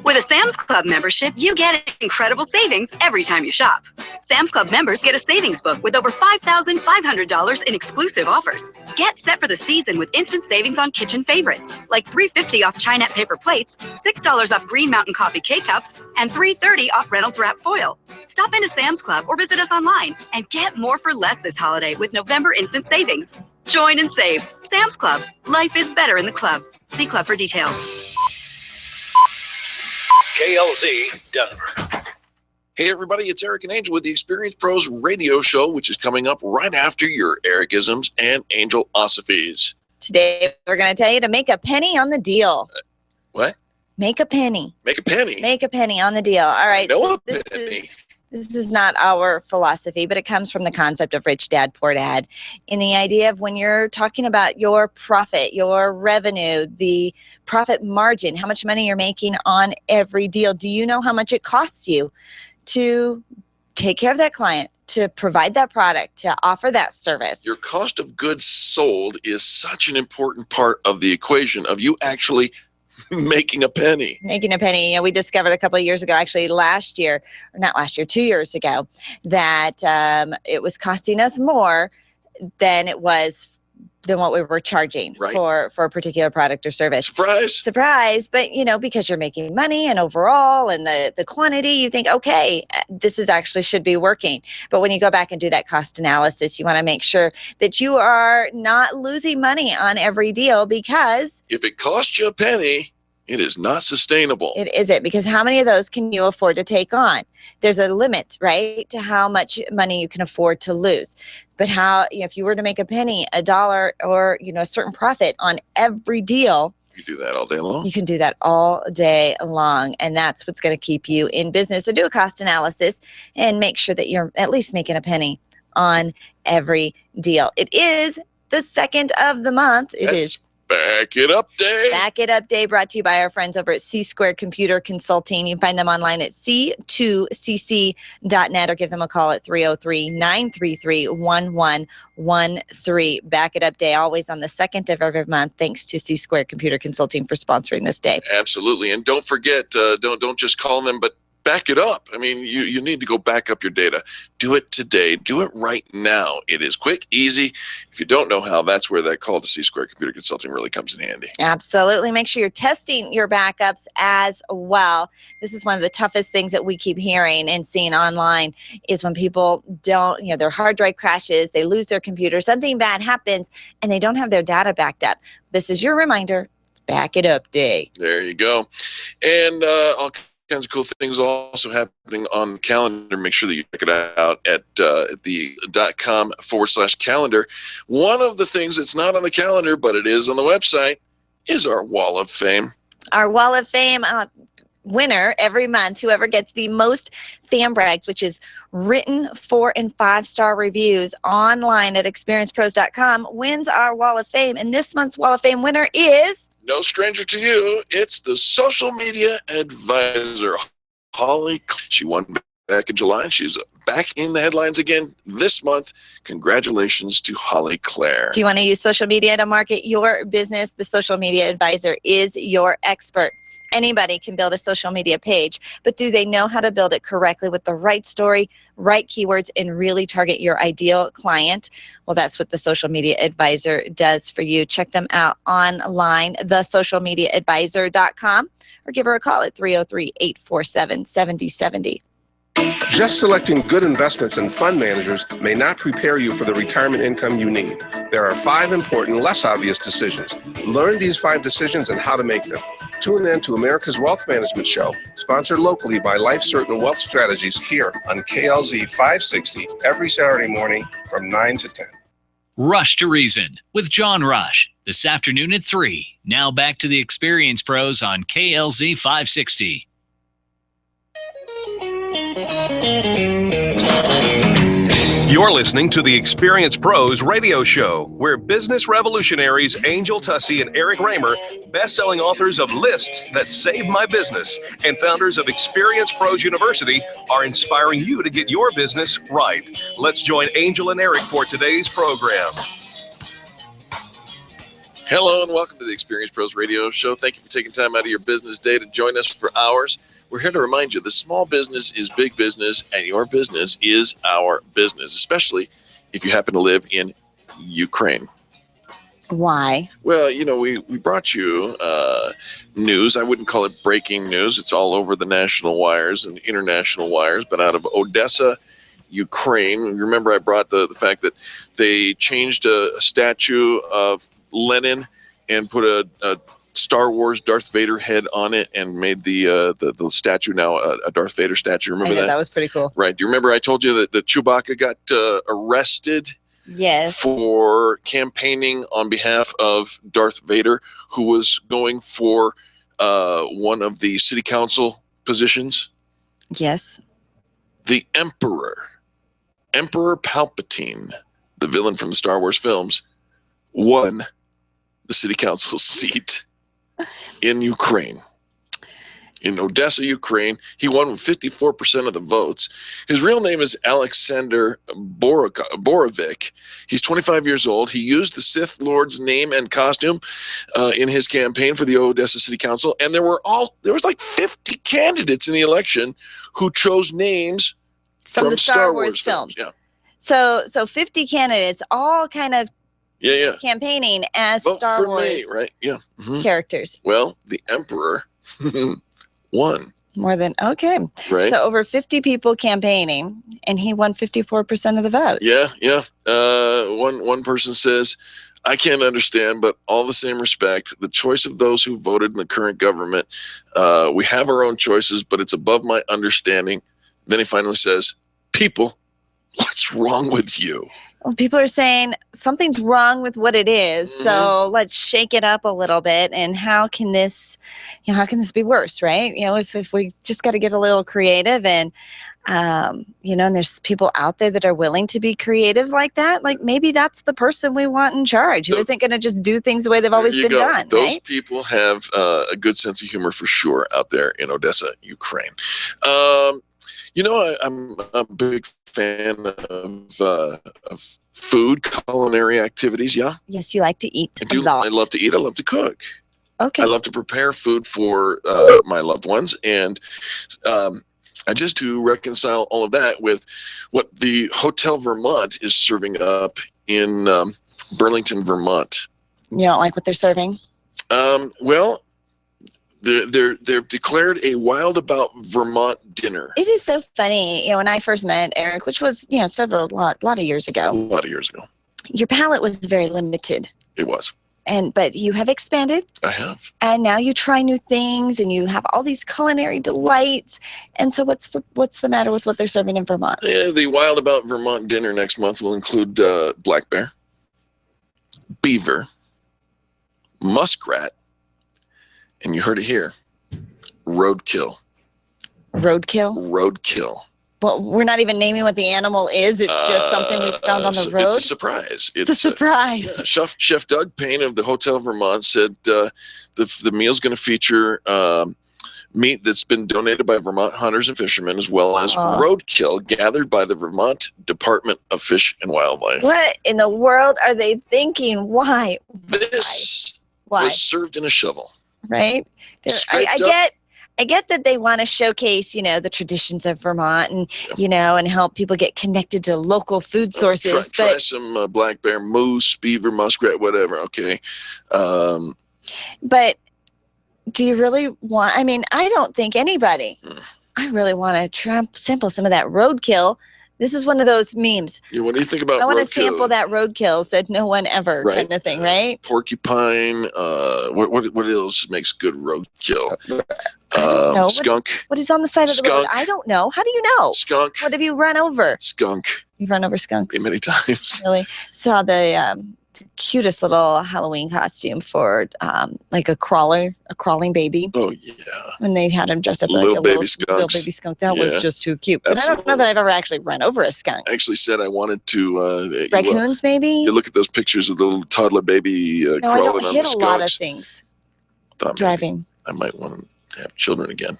With a Sam's Club membership, you get incredible savings every time you shop. Sam's Club members get a savings book with over $5,500 in exclusive offers. Get set for the season with instant savings on kitchen favorites, like $3.50 off Chinette paper plates, $6 off Green Mountain coffee K-Cups, and $3.30 off Reynolds Wrap foil. Stop into Sam's Club or visit us online and get more for less this holiday with November instant savings. Join and save. Sam's Club. Life is better in the club. See club for details. KLZ Denver. Hey everybody, it's Eric and Angel with the Experience Pros Radio Show, which is coming up right after your Ericisms and Angelosophies. Today, we're going to tell you to make a penny on the deal. What? Make a penny. Make a penny? Make a penny on the deal. All right. No penny. This is not our philosophy, but it comes from the concept of rich dad, poor dad. In the idea of when you're talking about your profit, your revenue, the profit margin, how much money you're making on every deal. Do you know how much it costs you to take care of that client, to provide that product, to offer that service? Your cost of goods sold is such an important part of the equation of you actually making a penny. Making a penny. You know, we discovered a couple of years ago, actually 2 years ago, that it was costing us more than what we were charging for a particular product or service. Surprise. But, because you're making money and overall and the quantity, you think, okay, this should be working. But when you go back and do that cost analysis, you want to make sure that you are not losing money on every deal, because if it costs you a penny, it is not sustainable. It isn't, because how many of those can you afford to take on? There's a limit, right, to how much money you can afford to lose. But if you were to make a penny, $1, or, a certain profit on every deal, you do that all day long. You can do that all day long, and that's what's going to keep you in business. So do a cost analysis and make sure that you're at least making a penny on every deal. It is the 2nd of the month. It is Back It Up Day. Back It Up Day, brought to you by our friends over at C-Squared Computer Consulting. You can find them online at c2cc.net or give them a call at 303-933-1113. Back It Up Day, always on the 2nd of every month. Thanks to C-Squared Computer Consulting for sponsoring this day. Absolutely. And don't forget, don't just call them, but back it up. I mean, you need to go back up your data. Do it today. Do it right now. It is quick, easy. If you don't know how, that's where that call to C-Squared Computer Consulting really comes in handy. Absolutely. Make sure you're testing your backups as well. This is one of the toughest things that we keep hearing and seeing online, is when people don't, their hard drive crashes, they lose their computer, something bad happens, and they don't have their data backed up. This is your reminder. Back It Up Day. There you go. And all kinds of cool things also happening on the calendar. Make sure that you check it out at the .com/calendar. One of the things that's not on the calendar, but it is on the website, is our Wall of Fame. Our Wall of Fame winner every month, whoever gets the most fan brags, which is written 4- and 5-star reviews online at experiencepros.com, wins our Wall of Fame. And this month's Wall of Fame winner is no stranger to you. It's the social media advisor, Holly. She won back in July. She's back in the headlines again this month. Congratulations to Holly Claire. Do you want to use social media to market your business? The social media advisor is your expert. Anybody can build a social media page, but do they know how to build it correctly with the right story, right keywords, and really target your ideal client? Well, that's what the Social Media Advisor does for you. Check them out online, thesocialmediaadvisor.com, or give her a call at 303-847-7070. Just selecting good investments and fund managers may not prepare you for the retirement income you need. There are 5 important, less obvious decisions. Learn these 5 decisions and how to make them. Tune in to America's Wealth Management Show, sponsored locally by Life Certain Wealth Strategies, here on KLZ 560 every Saturday morning from 9 to 10. Rush to Reason with John Rush this afternoon at 3. Now back to the Experience Pros on KLZ 560. You're listening to the Experience Pros radio show, where business revolutionaries Angel Tussey and Eric Raymer, best-selling authors of Lists That Saved My Business and founders of Experience Pros University, are inspiring you to get your business right. Let's join Angel and Eric for today's program. Hello and welcome to the Experience Pros radio show. Thank you for taking time out of your business day to join us for ours. We're here to remind you the small business is big business, and your business is our business, especially if you happen to live in Ukraine. Why? Well, we brought you news. I wouldn't call it breaking news. It's all over the national wires and international wires, but out of Odessa, Ukraine. Remember, I brought the fact that they changed a statue of Lenin and put a Star Wars Darth Vader head on it and made the statue now a Darth Vader statue. Remember that? That was pretty cool. Right. Do you remember I told you that the Chewbacca got arrested? Yes. For campaigning on behalf of Darth Vader, who was going for one of the city council positions? Yes. the Emperor Palpatine, the villain from the Star Wars films, won the city council seat in Ukraine. In Odessa, Ukraine, he won with 54% of the votes. His real name is Alexander Borovic. He's 25 years old. He used the Sith Lord's name and costume in his campaign for the Odessa City Council, and there was like 50 candidates in the election who chose names from the Star Wars films. Yeah. So 50 candidates, all kind of campaigning as Vote Star for Wars me, right? Yeah. Mhm. characters. Well, the Emperor won. More than, okay. Right. So over 50 people campaigning, and he won 54% of the vote. Yeah. One person says, I can't understand, but all the same respect, the choice of those who voted in the current government, we have our own choices, but it's above my understanding. Then he finally says, people, what's wrong with you? Well, people are saying something's wrong with what it is, so let's shake it up a little bit. And how can this be worse, right? If we just got to get a little creative, and and there's people out there that are willing to be creative like that. Like maybe that's the person we want in charge, who isn't going to just do things the way they've always been done. Those people have a good sense of humor for sure out there in Odessa, Ukraine. I'm a big fan of food, culinary activities. Yeah. Yes, you like to eat. I do. I love to eat. I love to cook. Okay. I love to prepare food for my loved ones, and I just to reconcile all of that with what the Hotel Vermont is serving up in Burlington, Vermont. You don't like what they're serving? Well, they've declared a Wild About Vermont dinner. It is so funny. When I first met Eric, which was a lot of years ago. A lot of years ago. Your palate was very limited. It was. But you have expanded. I have. And now you try new things, and you have all these culinary delights. And so what's the matter with what they're serving in Vermont? Yeah, the Wild About Vermont dinner next month will include black bear, beaver, muskrat, and you heard it here, roadkill. Roadkill? Roadkill. Well, we're not even naming what the animal is. It's just something we found on the road. It's a surprise. It's a surprise. Chef Doug Payne of the Hotel Vermont said the meal's going to feature meat that's been donated by Vermont hunters and fishermen, as well as roadkill gathered by the Vermont Department of Fish and Wildlife. What in the world are they thinking? Why? This was served in a shovel. Right? I get that they want to showcase, the traditions of Vermont and, and help people get connected to local food sources. Try some black bear, moose, beaver, muskrat, whatever. Okay. But do you really want, I don't think anybody, I really want to sample some of that roadkill. This is one of those memes. What do you think about I want to roadkill? sample that roadkill, said no one ever, kind of thing, right? Porcupine. What else makes good roadkill? No. Skunk. What is on the side of the road? I don't know. How do you know? Skunk. What have you run over? Skunk. You've run over skunks? Many times. Really? Saw the cutest little Halloween costume for like a crawling baby. Oh yeah. When they had him dressed up like a little baby skunk. That was just too cute. But I don't know that I've ever actually run over a skunk. I actually said I wanted to raccoons, maybe? You look at those pictures of the little toddler baby crawling on the skunks. I don't hit a lot of things. Driving. I might want to have children again.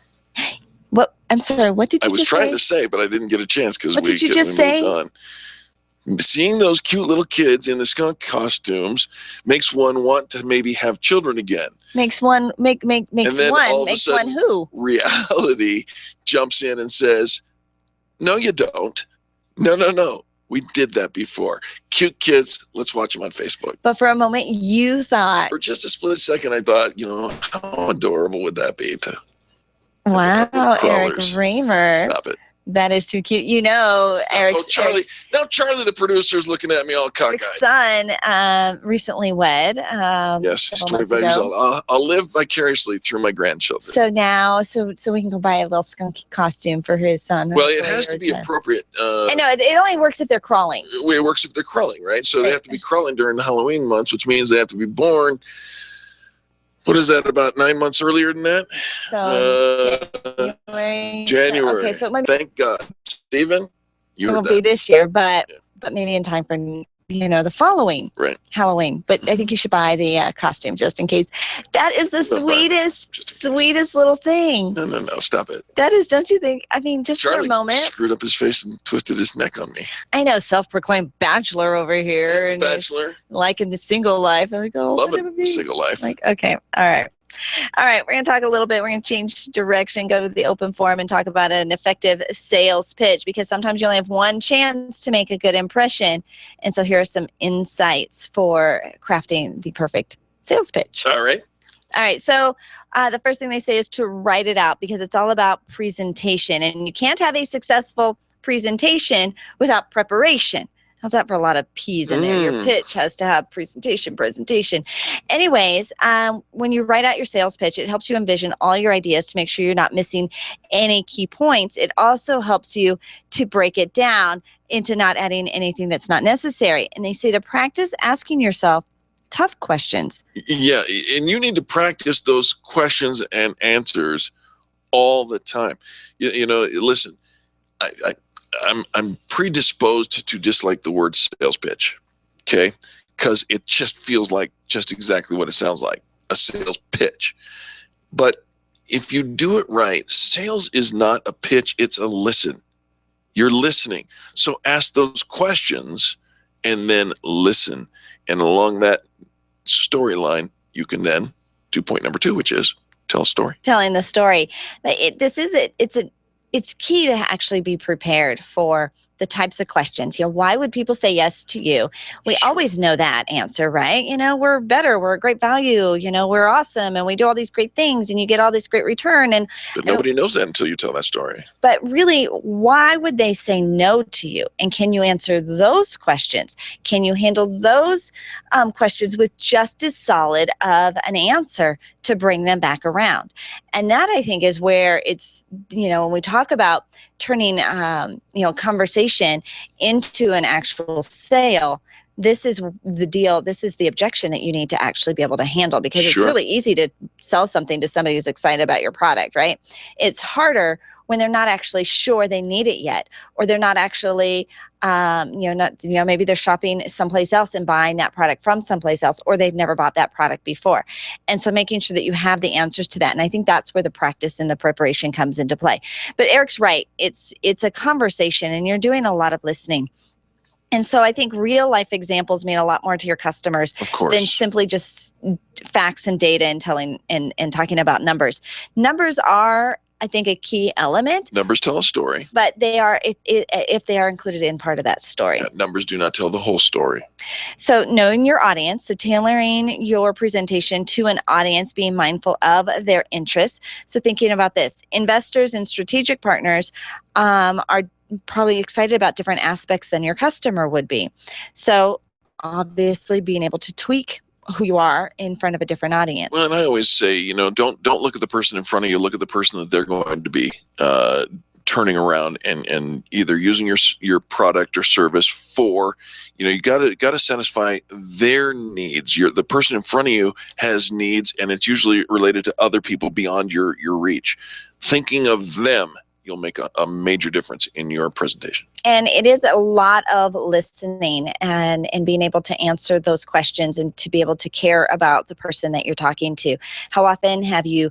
What? I'm sorry. What did you just say? I was trying to say, but I didn't get a chance because what did you just say? Moved on. Seeing those cute little kids in the skunk costumes makes one want to maybe have children again. Makes one who? Reality jumps in and says, "No, you don't. No. We did that before. Cute kids. Let's watch them on Facebook." But for a moment, you thought. For just a split second, I thought, how adorable would that be to? Wow, Eric Raymer. Stop it. That is too cute. Eric's Charlie. Now Charlie, the producer, is looking at me all cockeyed. Eric's son recently wed. Yes, he's 25 years old. I'll live vicariously through my grandchildren. So now, so we can go buy a little skunk costume for his son. Well, it has to be appropriate. I know it only works if they're crawling. It works if they're crawling, right? So they have to be crawling during the Halloween months, which means they have to be born. What is that, about 9 months earlier than that? So January. January. Okay, so it might be. Thank God. Stephen, it won't be this year, but maybe in time for the following Halloween. But I think you should buy the costume just in case. That is the sweetest little thing. No, stop it. That is, don't you think? I mean, just Charlie for a moment. Screwed up his face and twisted his neck on me. I know, self-proclaimed bachelor over here. And bachelor. Liking the single life. I'm like, oh, loving the single life. Like, okay, all right. All right, we're going to talk a little bit. We're going to change direction, go to the open forum and talk about an effective sales pitch, because sometimes you only have one chance to make a good impression. And so here are some insights for crafting the perfect sales pitch. All right. So the first thing they say is to write it out, because it's all about presentation. And you can't have a successful presentation without preparation. How's that for a lot of P's in there? Your pitch has to have presentation. Anyways, when you write out your sales pitch, it helps you envision all your ideas to make sure you're not missing any key points. It also helps you to break it down into not adding anything that's not necessary. And they say to practice asking yourself tough questions. Yeah, and you need to practice those questions and answers all the time. Listen, I'm predisposed to dislike the word sales pitch, okay? Because it just feels like just exactly what it sounds like, a sales pitch. But if you do it right, sales is not a pitch, it's a listen. You're listening. So ask those questions and then listen. And along that storyline, you can then do point number 2, which is tell a story. Telling the story. It's key to actually be prepared for the types of questions. Why would people say yes to you? We always know that answer, right? We're better, we're a great value, we're awesome, and we do all these great things, and you get all this great return. But nobody knows that until you tell that story. But really, why would they say no to you? And can you answer those questions? Can you handle those questions with just as solid of an answer to bring them back around? And that, I think, is where it's, when we talk about turning, conversation into an actual sale, this is the deal. This is the objection that you need to actually be able to handle, because it's really easy to sell something to somebody who's excited about your product, right? It's harder when they're not actually sure they need it yet, or they're not actually, maybe they're shopping someplace else and buying that product from someplace else, or they've never bought that product before. And so making sure that you have the answers to that. And I think that's where the practice and the preparation comes into play. But Eric's right. It's a conversation, and you're doing a lot of listening. And so I think real life examples mean a lot more to your customers than simply just facts and data and telling and talking about numbers. Numbers are, I think, a key element. Numbers tell a story. But they are, if they are included in part of that story. Yeah, numbers do not tell the whole story. So knowing your audience, so tailoring your presentation to an audience, being mindful of their interests. So thinking about this, investors and strategic partners are probably excited about different aspects than your customer would be. So obviously being able to tweak who you are in front of a different audience. Well, and I always say, don't look at the person in front of you, look at the person that they're going to be turning around and either using your product or service for. You got to satisfy their needs. The person in front of you has needs, and it's usually related to other people beyond your reach. Thinking of them, you'll make a major difference in your presentation. And it is a lot of listening and being able to answer those questions and to be able to care about the person that you're talking to. How often have you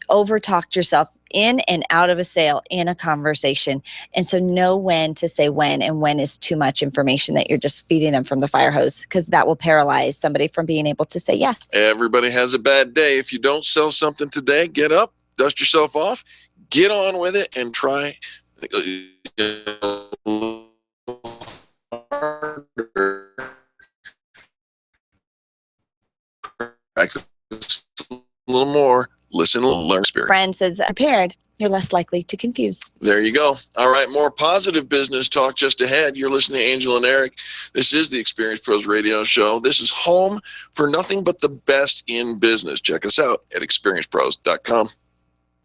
over-talked yourself in and out of a sale in a conversation? And so know when to say when, and when is too much information that you're just feeding them from the fire hose, because that will paralyze somebody from being able to say yes. Everybody has a bad day. If you don't sell something today, get up, dust yourself off, get on with it, and try practice a little more, listen, learn, spirit. Friend says, prepared, you're less likely to confuse. There you go. All right, more positive business talk just ahead. You're listening to Angel and Eric. This is the Experience Pros Radio Show. This is home for nothing but the best in business. Check us out at experiencepros.com.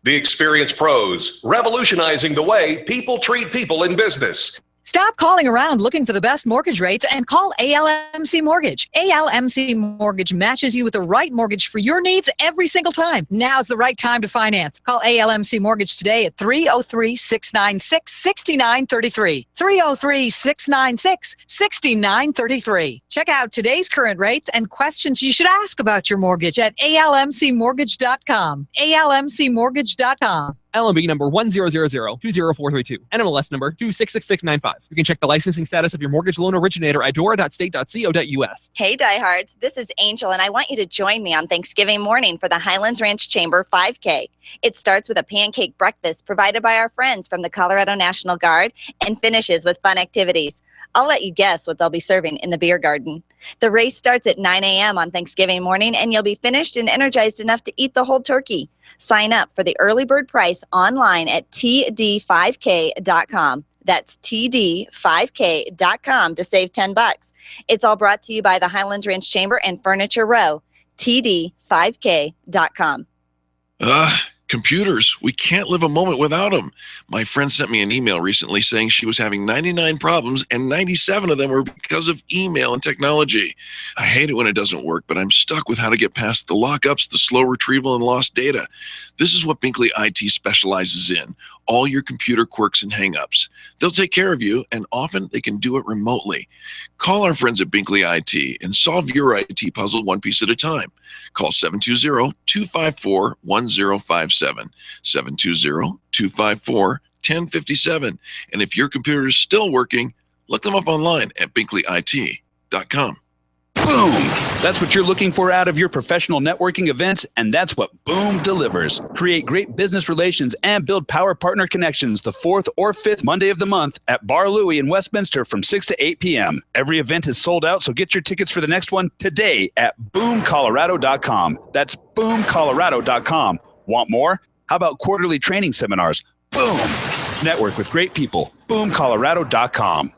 The Experience Pros, revolutionizing the way people treat people in business. Stop calling around looking for the best mortgage rates and call ALMC Mortgage. ALMC Mortgage matches you with the right mortgage for your needs every single time. Now's the right time to finance. Call ALMC Mortgage today at 303-696-6933. 303-696-6933. Check out today's current rates and questions you should ask about your mortgage at almcmortgage.com. almcmortgage.com. LMB number 1000-20432. NMLS number 266695. You can check the licensing status of your mortgage loan originator at dora.state.co.us. Hey, diehards, this is Angel, and I want you to join me on Thanksgiving morning for the Highlands Ranch Chamber 5K. It starts with a pancake breakfast provided by our friends from the Colorado National Guard and finishes with fun activities. I'll let you guess what they'll be serving in the beer garden. The race starts at 9 a.m. on Thanksgiving morning, and you'll be finished and energized enough to eat the whole turkey. Sign up for the early bird price online at td5k.com. That's td5k.com to save $10. It's all brought to you by the Highlands Ranch Chamber and Furniture Row. td5k.com. Computers. We can't live a moment without them. My friend sent me an email recently saying she was having 99 problems and 97 of them were because of email and technology. I hate it when it doesn't work, but I'm stuck with how to get past the lockups, the slow retrieval, and lost data. This is what Binkley IT specializes in, all your computer quirks and hangups. They'll take care of you, and often they can do it remotely. Call our friends at Binkley IT and solve your IT puzzle one piece at a time. Call 720-254-1057, 720-254-1057. And if your computer is still working, look them up online at binkleyit.com. Boom! That's what you're looking for out of your professional networking events, and that's what Boom delivers. Create great business relations and build power partner connections the 4th or 5th Monday of the month at Bar Louie in Westminster from 6 to 8 p.m. Every event is sold out, so get your tickets for the next one today at boomcolorado.com. That's boomcolorado.com. Want more? How about quarterly training seminars? Boom! Network with great people. boomcolorado.com.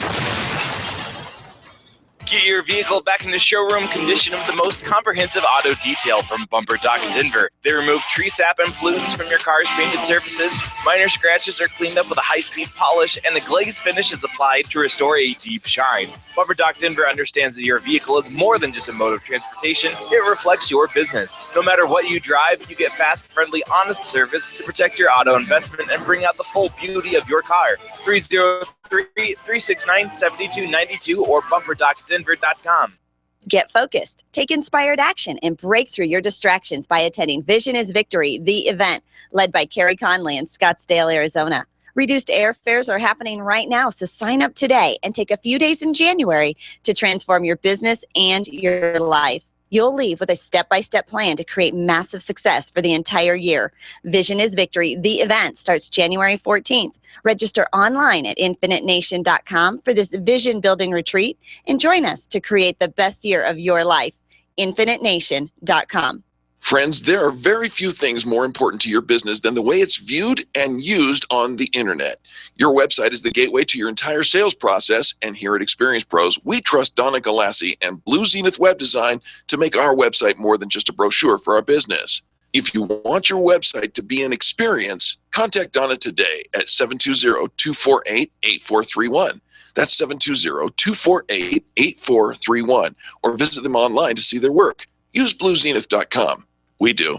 Get your vehicle back in the showroom condition with the most comprehensive auto detail from Bumper Dock Denver. They remove tree sap and pollutants from your car's painted surfaces. Minor scratches are cleaned up with a high-speed polish, and the glaze finish is applied to restore a deep shine. Bumper Dock Denver understands that your vehicle is more than just a mode of transportation. It reflects your business. No matter what you drive, you get fast, friendly, honest service to protect your auto investment and bring out the full beauty of your car. 303-369-7292 or BumperDockDenver.com. Get focused, take inspired action, and break through your distractions by attending Vision is Victory, the event led by Carrie Conley in Scottsdale, Arizona. Reduced airfares are happening right now, so sign up today and take a few days in January to transform your business and your life. You'll leave with a step-by-step plan to create massive success for the entire year. Vision is Victory. The event starts January 14th. Register online at infinitenation.com for this vision building retreat and join us to create the best year of your life. infinitenation.com. Friends, there are very few things more important to your business than the way it's viewed and used on the internet. Your website is the gateway to your entire sales process, and here at Experience Pros, we trust Donna Galassi and Blue Zenith Web Design to make our website more than just a brochure for our business. If you want your website to be an experience, contact Donna today at 720-248-8431. That's 720-248-8431, or visit them online to see their work. Use bluezenith.com. We do.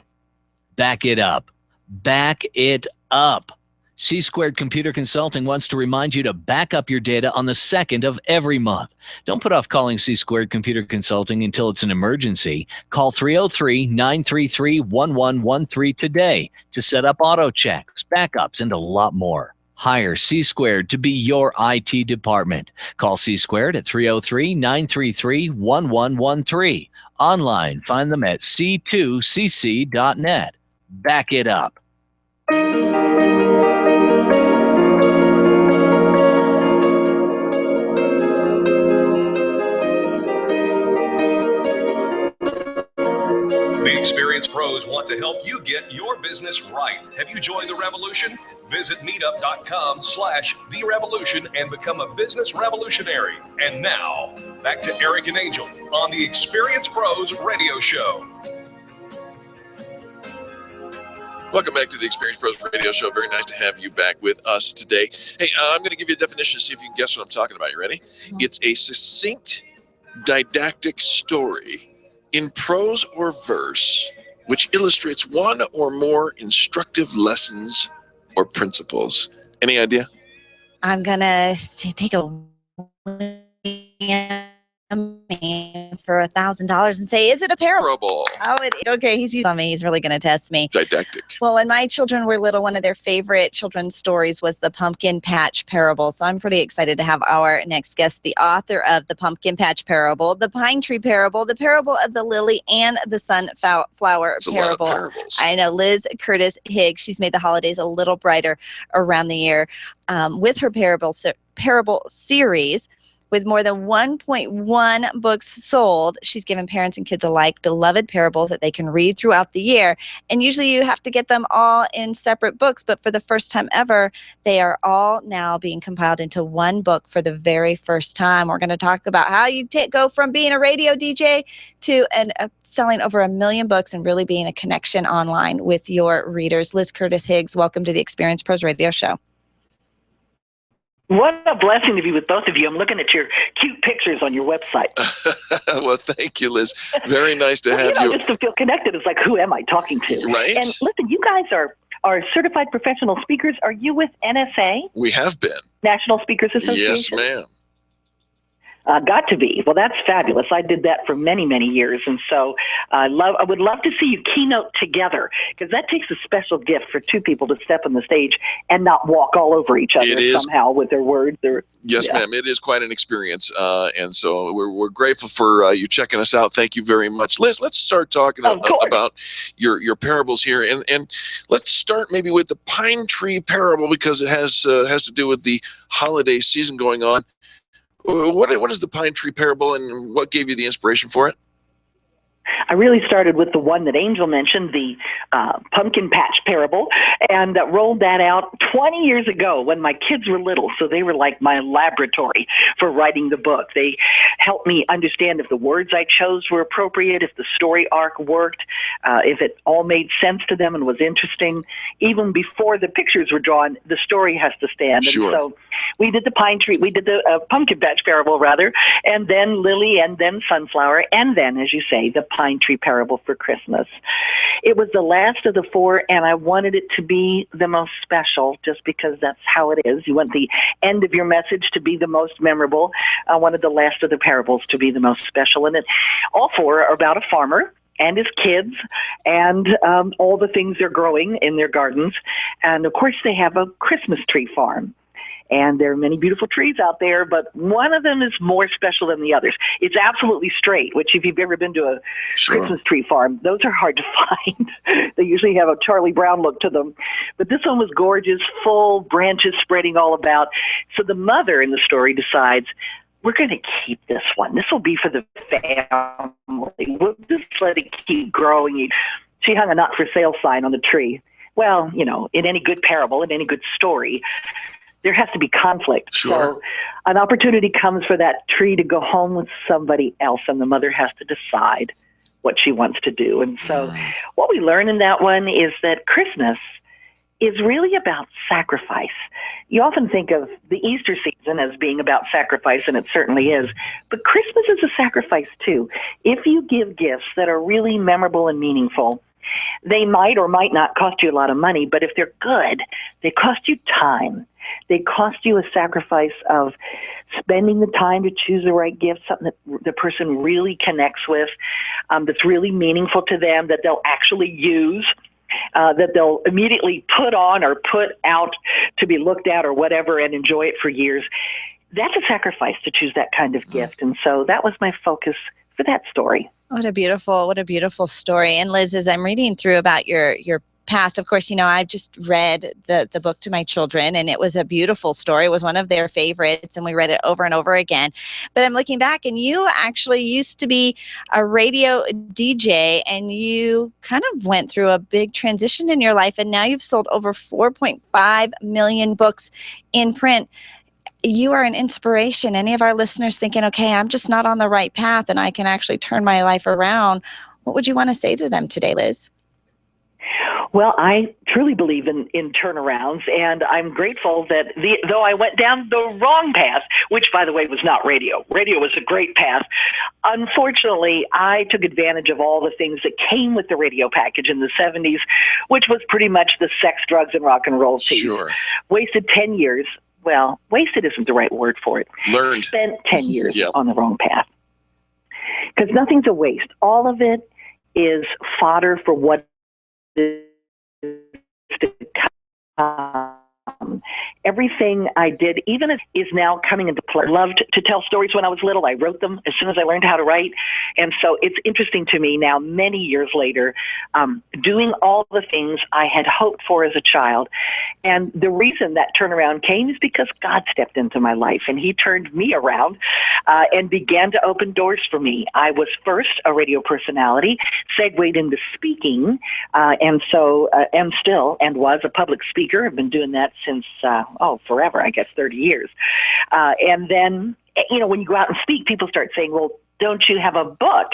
Back it up. Back it up. C Squared Computer Consulting wants to remind you to back up your data on the 2nd of every month. Don't put off calling C Squared Computer Consulting until it's an emergency. Call 303-933-1113 today to set up auto checks, backups, and a lot more. Hire C Squared to be your IT department. Call C Squared at 303-933-1113. Online, find them at c2cc.net. Back it up. The Experience Pros want to help you get your business right. Have you joined the revolution? Visit meetup.com/The Revolution and become a business revolutionary. And now, back to Eric and Angel on the Experience Pros radio show. Welcome back to the Experience Pros Radio Show. Very nice to have you back with us today. Hey, I'm going to give you a definition to see if you can guess what I'm talking about. You ready? It's a succinct, didactic story in prose or verse which illustrates one or more instructive lessons or principles. Any idea? I'm going to take a for $1,000 and say, is it a parable? Okay, he's used on me. He's really going to test me. Didactic. Well, when my children were little, one of their favorite children's stories was the Pumpkin Patch Parable. So I'm pretty excited to have our next guest, the author of the Pumpkin Patch Parable, the Pine Tree Parable, the Parable of the Lily, and the Sunflower Parable. A lot of parables. I know. Liz Curtis HIggs, she's made the holidays a little brighter around the year with her parable series. With more than 1.1 books sold, she's given parents and kids alike beloved parables that they can read throughout the year. And usually you have to get them all in separate books, but for the first time ever, they are all now being compiled into one book for the very first time. We're going to talk about how you go from being a radio DJ to selling over 1 million books and really being a connection online with your readers. Liz Curtis HIggs, welcome to the Experience Pros Radio Show. What a blessing to be with both of you. I'm looking at your cute pictures on your website. Well, thank you, Liz. Very nice to have you. Just to feel connected. It's like, who am I talking to? Right. And listen, you guys are certified professional speakers. Are you with NSA? We have been. National Speakers Association? Yes, ma'am. Got to be. Well, that's fabulous. I did that for many, many years. And so I would love to see you keynote together, because that takes a special gift for two people to step on the stage and not walk all over each other somehow with their words. Yes, ma'am. It is quite an experience. And so we're grateful for you checking us out. Thank you very much. Liz, let's start talking about your parables here. And let's start maybe with the Pine Tree Parable, because it has to do with the holiday season going on. What is the Pine Tree Parable, and what gave you the inspiration for it? I really started with the one that Angel mentioned, the Pumpkin Patch Parable, and rolled that out 20 years ago when my kids were little. So they were like my laboratory for writing the book. They helped me understand if the words I chose were appropriate, if the story arc worked, if it all made sense to them and was interesting. Even before the pictures were drawn, the story has to stand. Sure. And so we did the Pumpkin Patch Parable, rather, and then Lily, and then Sunflower, and then, as you say, the Pine Tree Parable for Christmas. It was the last of the four, and I wanted it to be the most special, just because that's how it is. You want the end of your message to be the most memorable. I wanted the last of the parables to be the most special. And all four are about a farmer and his kids, and all the things they're growing in their gardens. And of course, they have a Christmas tree farm. And there are many beautiful trees out there, but one of them is more special than the others. It's absolutely straight, which if you've ever been to a Christmas tree farm, those are hard to find. They usually have a Charlie Brown look to them. But this one was gorgeous, full branches spreading all about. So the mother in the story decides, we're going to keep this one. This will be for the family. We'll just let it keep growing. She hung a not for sale sign on the tree. Well, in any good parable, in any good story, there has to be conflict. Sure. So an opportunity comes for that tree to go home with somebody else, and the mother has to decide what she wants to do. And so what we learn in that one is that Christmas is really about sacrifice. You often think of the Easter season as being about sacrifice, and it certainly is. But Christmas is a sacrifice too. If you give gifts that are really memorable and meaningful, they might or might not cost you a lot of money, but if they're good, they cost you time. They cost you a sacrifice of spending the time to choose the right gift, something that the person really connects with, that's really meaningful to them, that they'll actually use, that they'll immediately put on or put out to be looked at or whatever and enjoy it for years. That's a sacrifice to choose that kind of gift. And so that was my focus for that story. What a beautiful story. And Liz, as I'm reading through about your past, of course, I just read the book to my children, and it was a beautiful story. It was one of their favorites, and we read it over and over again. But I'm looking back, and you actually used to be a radio DJ, and you kind of went through a big transition in your life, and now you've sold over 4.5 million books in print. You are an inspiration. Any of our listeners thinking, okay, I'm just not on the right path and I can actually turn my life around, what would you want to say to them today, Liz? Well, I truly believe in turnarounds, and I'm grateful that though I went down the wrong path, which, by the way, was not radio. Radio was a great path. Unfortunately, I took advantage of all the things that came with the radio package in the 70s, which was pretty much the sex, drugs, and rock and roll piece. Sure. Wasted 10 years. Well, wasted isn't the right word for it. Learned. Spent 10 years on the wrong path. Because nothing's a waste. All of it is fodder for what is to come. Everything I did, even is now coming into play. I loved to tell stories when I was little. I wrote them as soon as I learned how to write. And so it's interesting to me now, many years later, doing all the things I had hoped for as a child. And the reason that turnaround came is because God stepped into my life and he turned me around and began to open doors for me. I was first a radio personality, segued into speaking, and was a public speaker. I've been doing that since, forever, I guess 30 years. And then, when you go out and speak, people start saying, well, don't you have a book?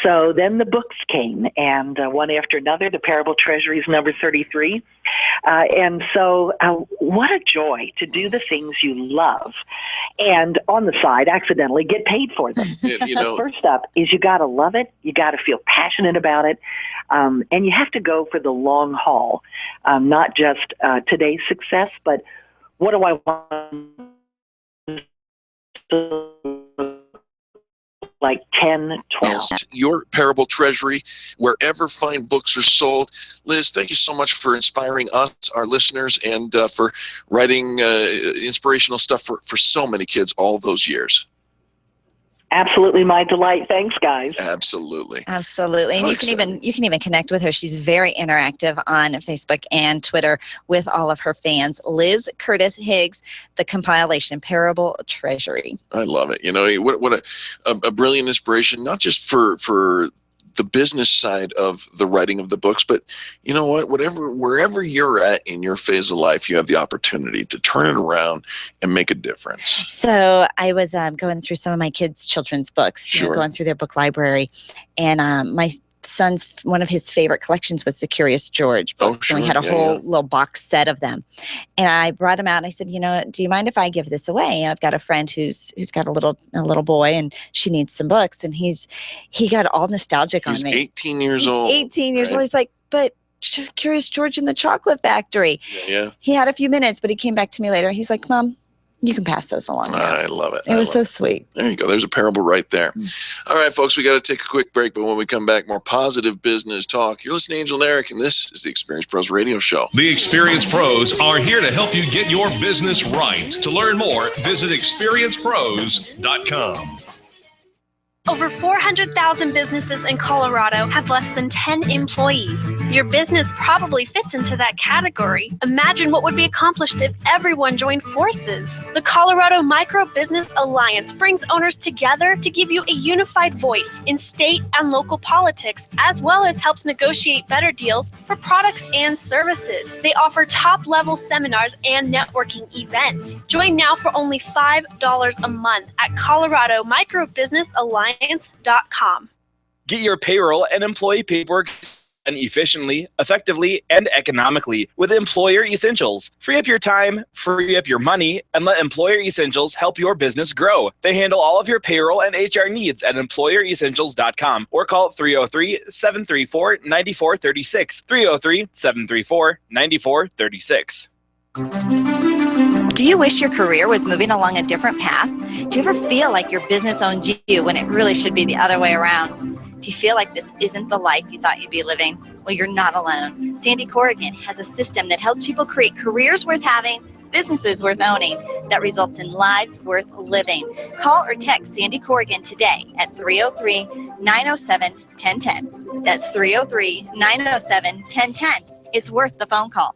So then the books came, and one after another, The Parable Treasuries, number 33. And so what a joy to do the things you love and on the side accidentally get paid for them. First up is you got to love it. You got to feel passionate about it. And you have to go for the long haul, not just today's success, but what do I want to like 10, 12. Your Parable Treasury, wherever fine books are sold. Liz, thank you so much for inspiring us, our listeners, and for writing inspirational stuff for so many kids all those years. Absolutely my delight. Thanks, guys. Absolutely. Absolutely. And you can even connect with her. She's very interactive on Facebook and Twitter with all of her fans. Liz Curtis HIggs, the compilation Parable Treasury. I love it. What a brilliant inspiration, not just for the business side of the writing of the books, but you know what, wherever you're at in your phase of life, you have the opportunity to turn it around and make a difference. So I was going through some of my kids' children's books, going through their book library, and my son's, one of his favorite collections was the Curious George books. And we had a whole little box set of them. And I brought him out and I said, do you mind if I give this away? I've got a friend who's got a little boy and she needs some books. And he got all nostalgic on me. He's 18 years old. 18 years old. He's like, but Curious George and the Chocolate Factory. Yeah. He had a few minutes, but he came back to me later. He's like, Mom, you can pass those along. I love it. It was so sweet. There you go. There's a parable right there. All right, folks, we got to take a quick break, but when we come back, more positive business talk. You're listening to Angel and Eric, and this is the Experience Pros Radio Show. The Experience Pros are here to help you get your business right. To learn more, visit experiencepros.com. Over 400,000 businesses in Colorado have less than 10 employees. Your business probably fits into that category. Imagine what would be accomplished if everyone joined forces. The Colorado Micro Business Alliance brings owners together to give you a unified voice in state and local politics, as well as helps negotiate better deals for products and services. They offer top-level seminars and networking events. Join now for only $5 a month at ColoradoMicroBusinessAlliance.com. Get your payroll and employee paperwork done efficiently, effectively, and economically with Employer Essentials. Free up your time, free up your money, and let Employer Essentials help your business grow. They handle all of your payroll and HR needs at EmployerEssentials.com or call 303-734-9436. 303-734-9436. Do you wish your career was moving along a different path? Do you ever feel like your business owns you when it really should be the other way around? Do you feel like this isn't the life you thought you'd be living? Well, you're not alone. Sandy Corrigan has a system that helps people create careers worth having, businesses worth owning, that results in lives worth living. Call or text Sandy Corrigan today at 303-907-1010. That's 303-907-1010. It's worth the phone call.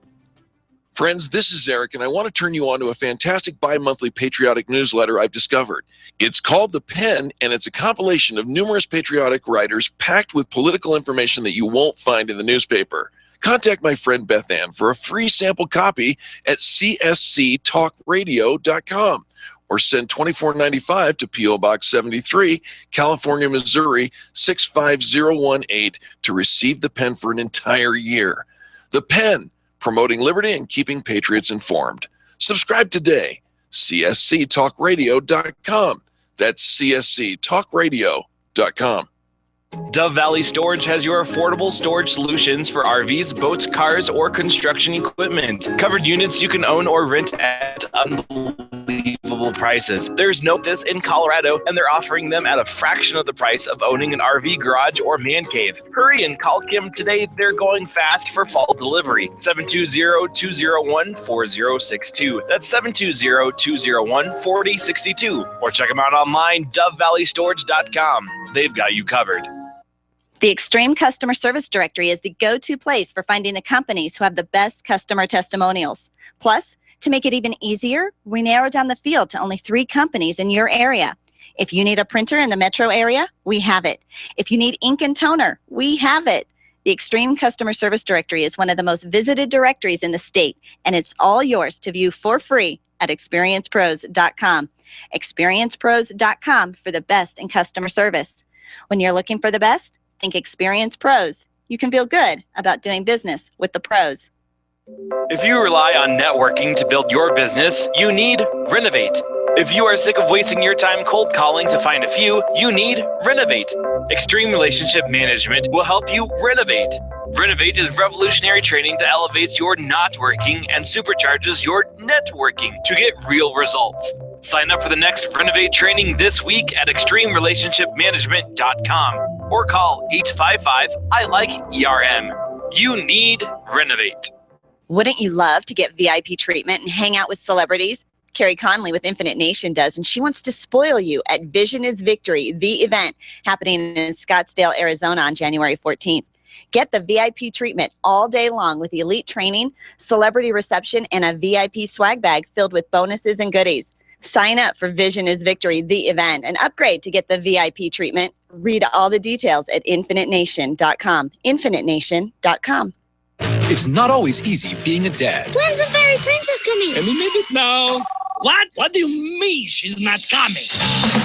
Friends, this is Eric, and I want to turn you on to a fantastic bi-monthly patriotic newsletter I've discovered. It's called The Pen, and it's a compilation of numerous patriotic writers packed with political information that you won't find in the newspaper. Contact my friend Beth Ann for a free sample copy at csctalkradio.com or send $24.95 to P.O. Box 73, California, Missouri, 65018 to receive The Pen for an entire year. The Pen, promoting liberty and keeping patriots informed. Subscribe today. csctalkradio.com. That's csctalkradio.com. Dove Valley Storage has your affordable storage solutions for RVs, boats, cars, or construction equipment. Covered units you can own or rent at unbelievable prices. There's no this in Colorado, and they're offering them at a fraction of the price of owning an RV garage or man cave. Hurry and call Kim today. They're going fast for fall delivery. 720-201-4062. That's 720-201-4062. Or check them out online, dovevalley.storage.com. They've got you covered. The Extreme Customer Service Directory is the go-to place for finding the companies who have the best customer testimonials. Plus, to make it even easier, we narrowed down the field to only 3 companies in your area. If you need a printer in the metro area, we have it. If you need ink and toner, we have it. The Extreme Customer Service Directory is one of the most visited directories in the state, and it's all yours to view for free at experiencepros.com. Experiencepros.com for the best in customer service. When you're looking for the best, think Experience Pros. You can feel good about doing business with the pros. If you rely on networking to build your business, you need Renovate. If you are sick of wasting your time cold calling to find a few, you need Renovate. Extreme Relationship Management will help you renovate. Renovate is revolutionary training that elevates your not working and supercharges your networking to get real results. Sign up for the next Renovate training this week at extremerelationshipmanagement.com or call 855-I-LIKE-ERM. You need Renovate. Wouldn't you love to get VIP treatment and hang out with celebrities? Carrie Conley with Infinite Nation does, and she wants to spoil you at Vision is Victory, the event happening in Scottsdale, Arizona on January 14th. Get the VIP treatment all day long with elite training, celebrity reception, and a VIP swag bag filled with bonuses and goodies. Sign up for Vision is Victory, the event, and upgrade to get the VIP treatment. Read all the details at infinitenation.com. infinitenation.com. It's not always easy being a dad. When's the fairy princess coming? Any minute now. What? What do you mean she's not coming?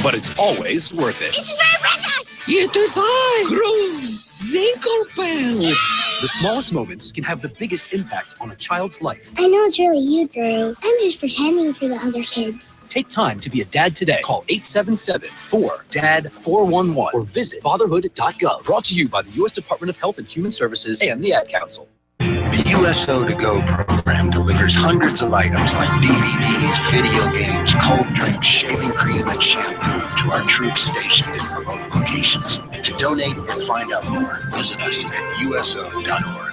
But it's always worth it. It's the fairy princess! It is I, Groose Zinkelpel. The smallest moments can have the biggest impact on a child's life. I know it's really you, Drew. I'm just pretending for the other kids. Take time to be a dad today. Call 877-4DAD-411 or visit fatherhood.gov. Brought to you by the U.S. Department of Health and Human Services and the Ad Council. The USO To Go program delivers hundreds of items like DVDs, video games, cold drinks, shaving cream, and shampoo to our troops stationed in remote locations. To donate and find out more, visit us at uso.org.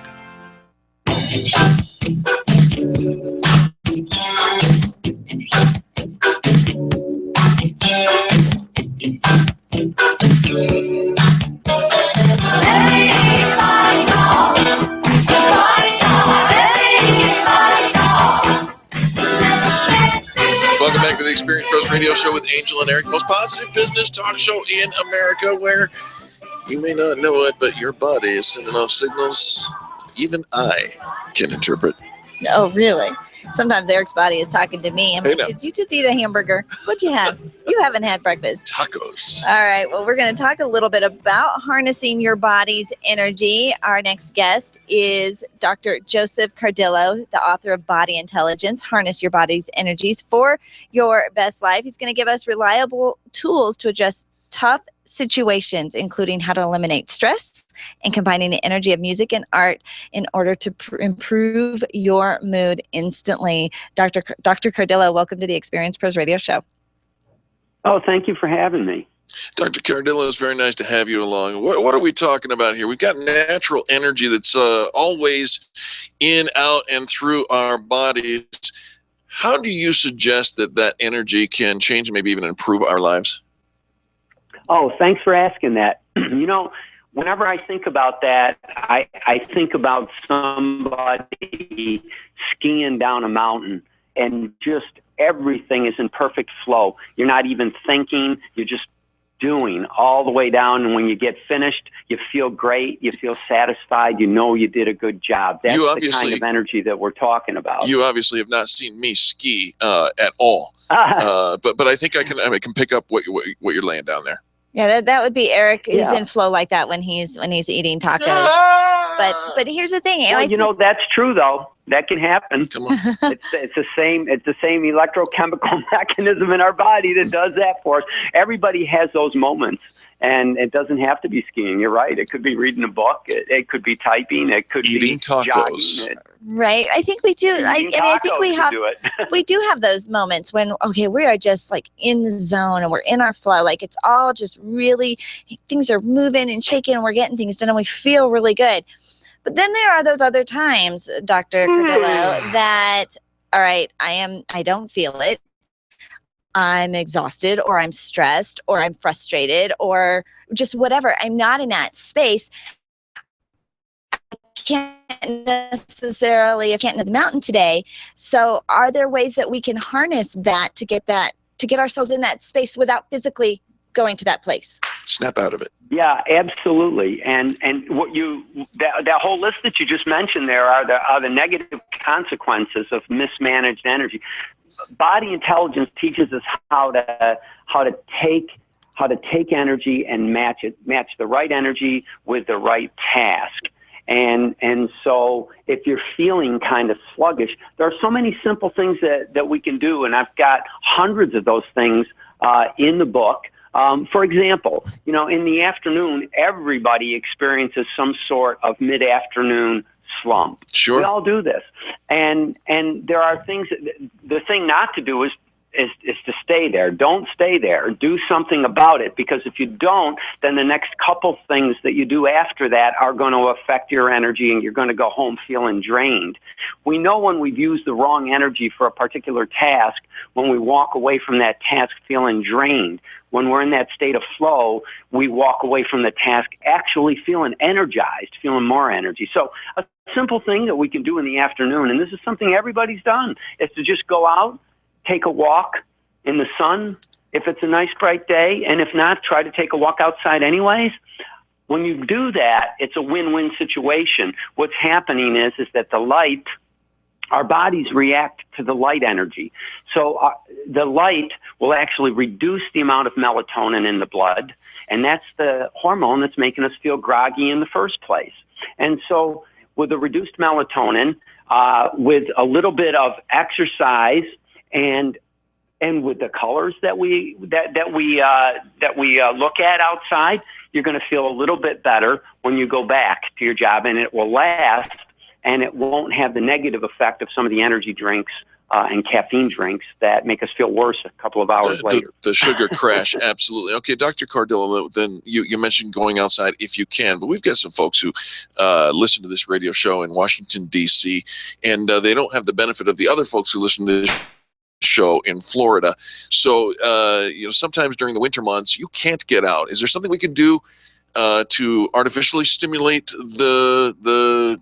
Welcome back to the Experience Pros Radio Show with Angel and Eric, most positive business talk show in America, where you may not know it, but your body is sending off signals even I can interpret. Oh, really? Sometimes Eric's body is talking to me. I'm like, did you just eat a hamburger? What'd you have? You haven't had breakfast. Tacos. All right. Well, we're going to talk a little bit about harnessing your body's energy. Our next guest is Dr. Joseph Cardillo, the author of Body Intelligence, Harness Your Body's Energies for Your Best Life. He's going to give us reliable tools to address tough situations, including how to eliminate stress and combining the energy of music and art in order to improve your mood instantly. Dr. Cardillo, welcome to the Experience Pros Radio Show. Oh, thank you for having me. Dr. Cardillo, it's very nice to have you along. What are we talking about here? We've got natural energy that's always in, out, and through our bodies. How do you suggest that energy can change and maybe even improve our lives? Oh, thanks for asking that. You know, whenever I think about that, I think about somebody skiing down a mountain and just everything is in perfect flow. You're not even thinking, you're just doing all the way down. And when you get finished, you feel great, you feel satisfied, you know you did a good job. That's the kind of energy that we're talking about. You obviously have not seen me ski at all. But I think I can pick up what you're laying down there. Yeah, that would be Eric. He's in flow like that when he's eating tacos. But here's the thing. Well, that's true though. That can happen. Come on. It's the same electrochemical mechanism in our body that does that for us. Everybody has those moments. And it doesn't have to be skiing. You're right. It could be reading a book. It could be typing. It could eating be tacos. Jogging. Right. I think we do. I think we have we do have those moments when we are just like in the zone and we're in our flow. Like it's all just really things are moving and shaking and we're getting things done and we feel really good. But then there are those other times, Dr. Cardillo, that all right, I don't feel it. I'm exhausted or I'm stressed or I'm frustrated or just whatever. I'm not in that space. I can't necessarily into the mountain today. So are there ways that we can harness that to get ourselves in that space without physically going to that place? Snap out of it. Yeah, absolutely. And what that whole list that you just mentioned there are the negative consequences of mismanaged energy. Body intelligence teaches us how to take energy and match the right energy with the right task. And so if you're feeling kind of sluggish, there are so many simple things that we can do, and I've got hundreds of those things in the book. For example, in the afternoon, everybody experiences some sort of mid-afternoon slump. Sure. We all do this. And there are things the thing not to do is to stay there. Don't stay there. Do something about it, because if you don't, then the next couple things that you do after that are going to affect your energy and you're going to go home feeling drained. We know when we've used the wrong energy for a particular task, when we walk away from that task feeling drained. When we're in that state of flow, we walk away from the task actually feeling energized, feeling more energy. So a simple thing that we can do in the afternoon, and this is something everybody's done, is to just go out, take a walk in the sun if it's a nice bright day, and if not, try to take a walk outside anyways. When you do that, it's a win-win situation. What's happening is that the light, our bodies react to the light energy. So the light will actually reduce the amount of melatonin in the blood, and that's the hormone that's making us feel groggy in the first place. And so with a reduced melatonin, with a little bit of exercise, and with the colors that we look at outside, you're going to feel a little bit better when you go back to your job, and it will last, and it won't have the negative effect of some of the energy drinks and caffeine drinks that make us feel worse a couple of hours later. The sugar crash, absolutely. Okay, Dr. Cardillo, then you mentioned going outside if you can, but we've got some folks who listen to this radio show in Washington, D.C., and they don't have the benefit of the other folks who listen to this show in Florida. So, sometimes during the winter months, you can't get out. Is there something we can do to artificially stimulate the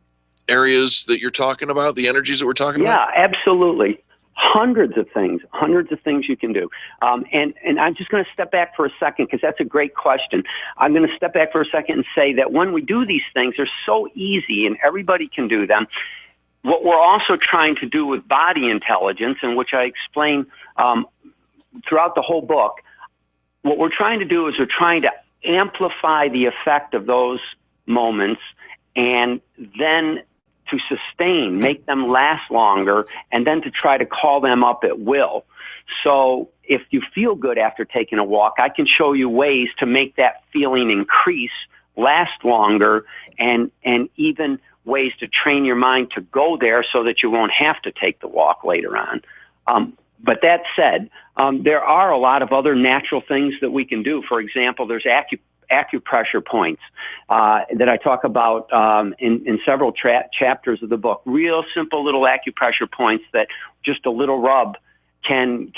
areas that you're talking about, the energies that we're talking about? Yeah, absolutely. Hundreds of things you can do. And I'm just going to step back for a second, because that's a great question. I'm going to step back for a second and say that when we do these things, they're so easy and everybody can do them. What we're also trying to do with body intelligence, and which I explain throughout the whole book, what we're trying to do is we're trying to amplify the effect of those moments and then to sustain, make them last longer, and then to try to call them up at will. So if you feel good after taking a walk, I can show you ways to make that feeling increase, last longer, and even ways to train your mind to go there so that you won't have to take the walk later on. But that said, there are a lot of other natural things that we can do. For example, there's acupressure points that I talk about in several chapters of the book. Real simple little acupressure points that just a little rub can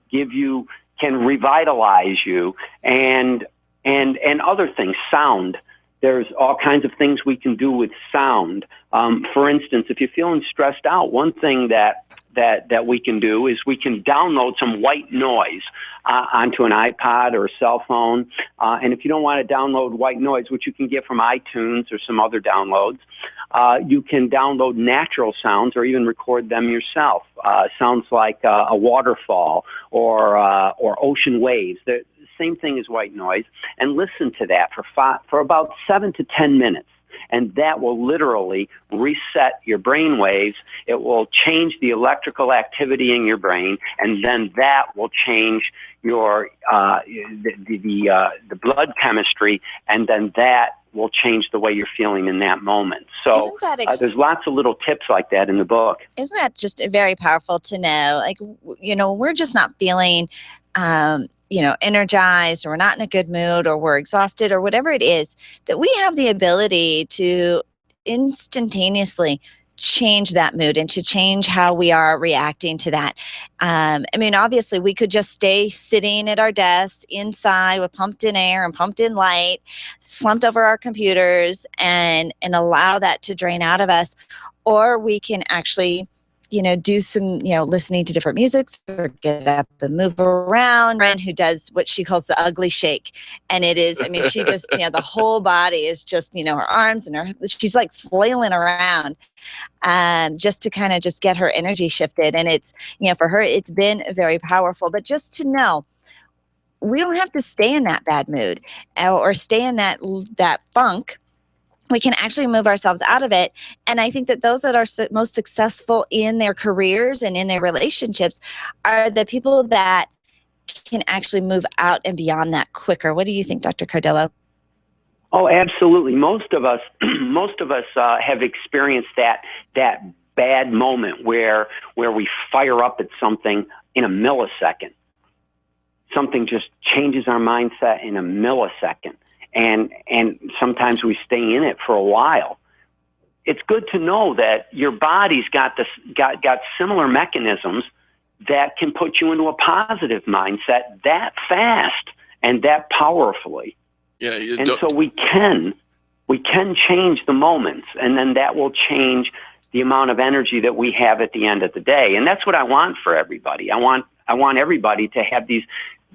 give you, can revitalize you, and other things. Sound. There's all kinds of things we can do with sound. For instance, if you're feeling stressed out, one thing that we can do is we can download some white noise onto an iPod or a cell phone. And if you don't want to download white noise, which you can get from iTunes or some other downloads, you can download natural sounds or even record them yourself. Sounds like a waterfall or ocean waves. The same thing as white noise. And listen to that for about 7 to 10 minutes. And that will literally reset your brain waves. It will change the electrical activity in your brain, and then that will change your the blood chemistry, and then that will change the way you're feeling in that moment. So there's lots of little tips like that in the book. Isn't that just very powerful to know? Like, we're just not feeling, energized, or we're not in a good mood, or we're exhausted, or whatever it is, that we have the ability to instantaneously change that mood and to change how we are reacting to that. Obviously we could just stay sitting at our desks inside with pumped in air and pumped in light, slumped over our computers, and allow that to drain out of us. Or we can actually, do some, listening to different musics, or get up and move around. And who does what she calls the ugly shake. And it is, she just, the whole body is just, her arms and she's like flailing around, just to kind of just get her energy shifted. And it's, for her, it's been very powerful. But just to know, we don't have to stay in that bad mood or stay in that funk. We can actually move ourselves out of it. And I think that those that are most successful in their careers and in their relationships are the people that can actually move out and beyond that quicker. What do you think, Dr. Cardillo? Oh, absolutely. Most of us have experienced that bad moment where we fire up at something in a millisecond. Something just changes our mindset in a millisecond. And sometimes we stay in it for a while. It's good to know that your body's got similar mechanisms that can put you into a positive mindset that fast and that powerfully. Yeah, so we can change the moments, and then that will change the amount of energy that we have at the end of the day. And that's what I want for everybody. I want everybody to have these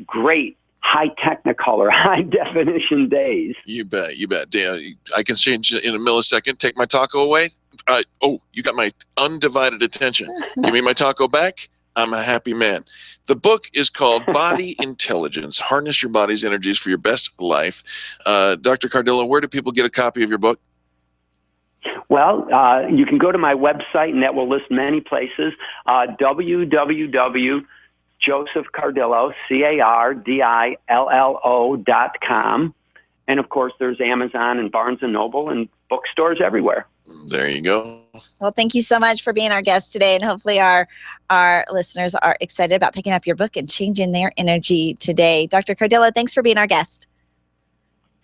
great high technicolor, high definition days. You bet. Dan, I can change in a millisecond. Take my taco away. You got my undivided attention. Give me my taco back. I'm a happy man. The book is called Body Intelligence. Harness your body's energies for your best life. Dr. Cardillo, where do people get a copy of your book? Well, you can go to my website, and that will list many places. Joseph Cardillo, CARDILLO.com. And of course, there's Amazon and Barnes and Noble and bookstores everywhere. There you go. Well, thank you so much for being our guest today. And hopefully our listeners are excited about picking up your book and changing their energy today. Dr. Cardillo, thanks for being our guest.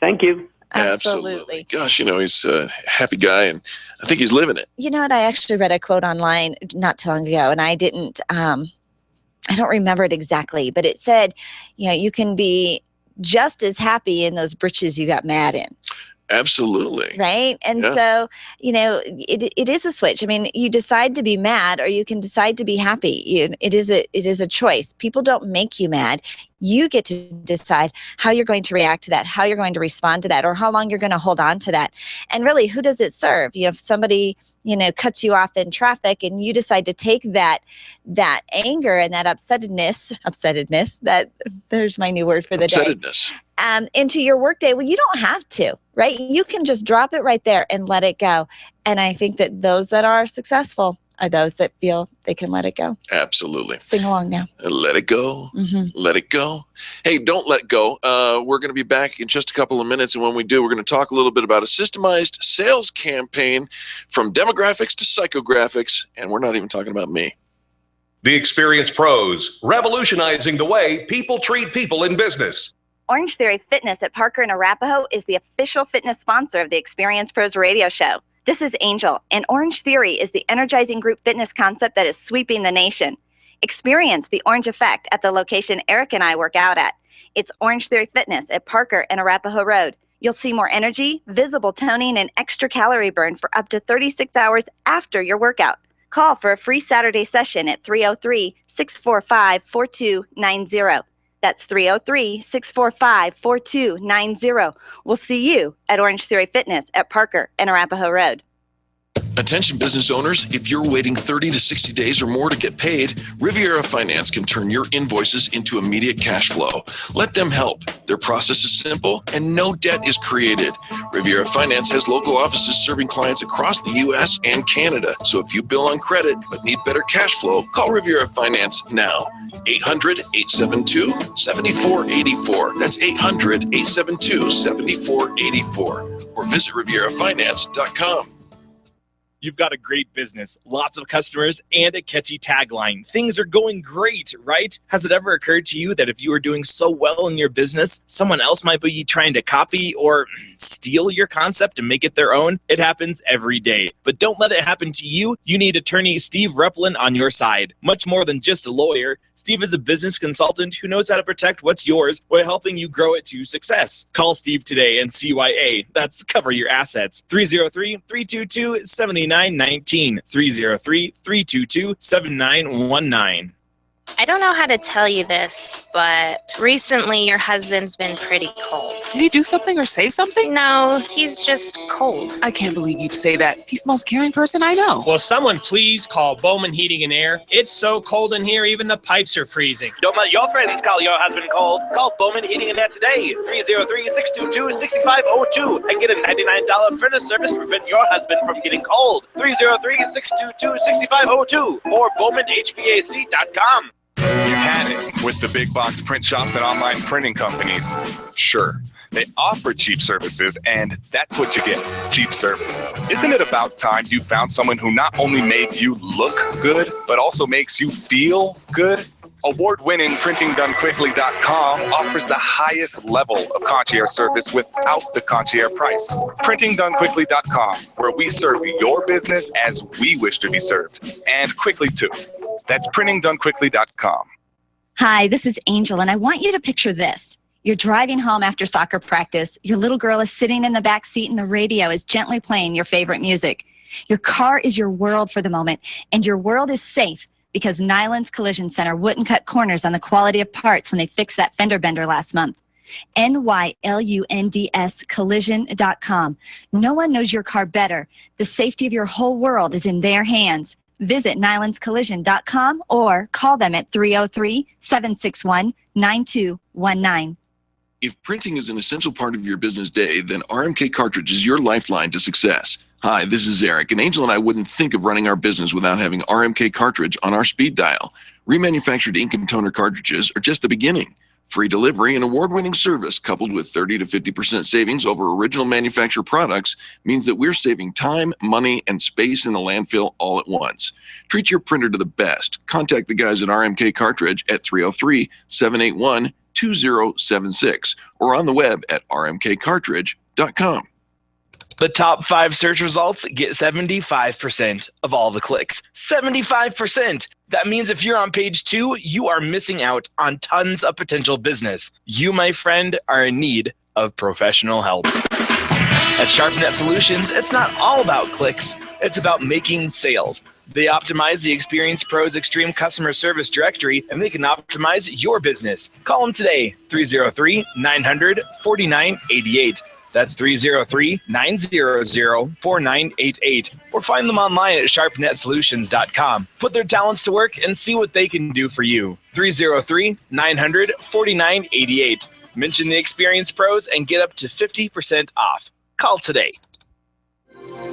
Thank you. Absolutely. Gosh, he's a happy guy, and I think he's living it. You know what? I actually read a quote online not too long ago, and I don't remember it exactly, but it said, you can be just as happy in those britches you got mad in. Absolutely. Right. And so, it is a switch. You decide to be mad, or you can decide to be happy. It is a choice. People don't make you mad. You get to decide how you're going to react to that, how you're going to respond to that, or how long you're going to hold on to that. And really, who does it serve? If somebody, cuts you off in traffic, and you decide to take that anger and that upsettedness, there's my new word for the day, into your workday. Well, you don't have to, right? You can just drop it right there and let it go. And I think that those that are successful are those that feel they can let it go. Absolutely. Sing along now. Let it go. Mm-hmm. Let it go. Hey, don't let go. We're going to be back in just a couple of minutes. And when we do, we're going to talk a little bit about a systemized sales campaign from demographics to psychographics. And we're not even talking about me. The Experienced Pros, revolutionizing the way people treat people in business. Orange Theory Fitness at Parker and Arapahoe is the official fitness sponsor of the Experienced Pros radio show. This is Angel, and Orange Theory is the energizing group fitness concept that is sweeping the nation. Experience the orange effect at the location Eric and I work out at. It's Orange Theory Fitness at Parker and Arapahoe Road. You'll see more energy, visible toning, and extra calorie burn for up to 36 hours after your workout. Call for a free Saturday session at 303-645-4290. That's 303-645-4290. We'll see you at Orange Theory Fitness at Parker and Arapahoe Road. Attention business owners, if you're waiting 30 to 60 days or more to get paid, Riviera Finance can turn your invoices into immediate cash flow. Let them help. Their process is simple and no debt is created. Riviera Finance has local offices serving clients across the U.S. and Canada. So if you bill on credit but need better cash flow, call Riviera Finance now. 800-872-7484. That's 800-872-7484. Or visit RivieraFinance.com. You've got a great business, lots of customers, and a catchy tagline. Things are going great, right? Has it ever occurred to you that if you are doing so well in your business, someone else might be trying to copy or steal your concept and make it their own? It happens every day. But don't let it happen to you. You need attorney Steve Replin on your side. Much more than just a lawyer, Steve is a business consultant who knows how to protect what's yours while helping you grow it to success. Call Steve today and CYA. That's Cover Your Assets. 303-322-7919. 303-322-7919. I don't know how to tell you this, but recently your husband's been pretty cold. Did he do something or say something? No, he's just cold. I can't believe you'd say that. He's the most caring person I know. Will someone please call Bowman Heating and Air? It's so cold in here, even the pipes are freezing. Don't let your friends call your husband cold. Call Bowman Heating and Air today, 303-622-6502, and get a $99 furnace service to prevent your husband from getting cold. 303-622-6502 or BowmanHVAC.com. You've had it with the big box print shops and online printing companies. Sure, they offer cheap services, and that's what you get, cheap service. Isn't it about time you found someone who not only made you look good, but also makes you feel good? Award-winning PrintingDoneQuickly.com offers the highest level of concierge service without the concierge price. PrintingDoneQuickly.com, where we serve your business as we wish to be served, and quickly too. That's PrintingDoneQuickly.com. Hi, this is Angel, and I want you to picture this. You're driving home after soccer practice. Your little girl is sitting in the back seat, and the radio is gently playing your favorite music. Your car is your world for the moment, and your world is safe because Nyland's Collision Center wouldn't cut corners on the quality of parts when they fixed that fender bender last month. NYLUNDS Collision.com. No one knows your car better. The safety of your whole world is in their hands. Visit NylandsCollision.com or call them at 303-761-9219. If printing is an essential part of your business day, then RMK Cartridge is your lifeline to success. Hi, this is Eric, and Angel and I wouldn't think of running our business without having RMK Cartridge on our speed dial. Remanufactured ink and toner cartridges are just the beginning. Free delivery and award-winning service coupled with 30 to 50% savings over original manufacturer products means that we're saving time, money, and space in the landfill all at once. Treat your printer to the best. Contact the guys at RMK Cartridge at 303-781-2076 or on the web at rmkcartridge.com. The top 5 search results get 75% of all the clicks. 75%! That means if you're on page 2, you are missing out on tons of potential business. You, my friend, are in need of professional help. At SharpNet Solutions, it's not all about clicks. It's about making sales. They optimize the Experience Pros Extreme Customer Service Directory, and they can optimize your business. Call them today, 303-900-4988. That's 303-900-4988. Or find them online at sharpnetsolutions.com. Put their talents to work and see what they can do for you. 303-900-4988. Mention the Experience Pros and get up to 50% off. Call today.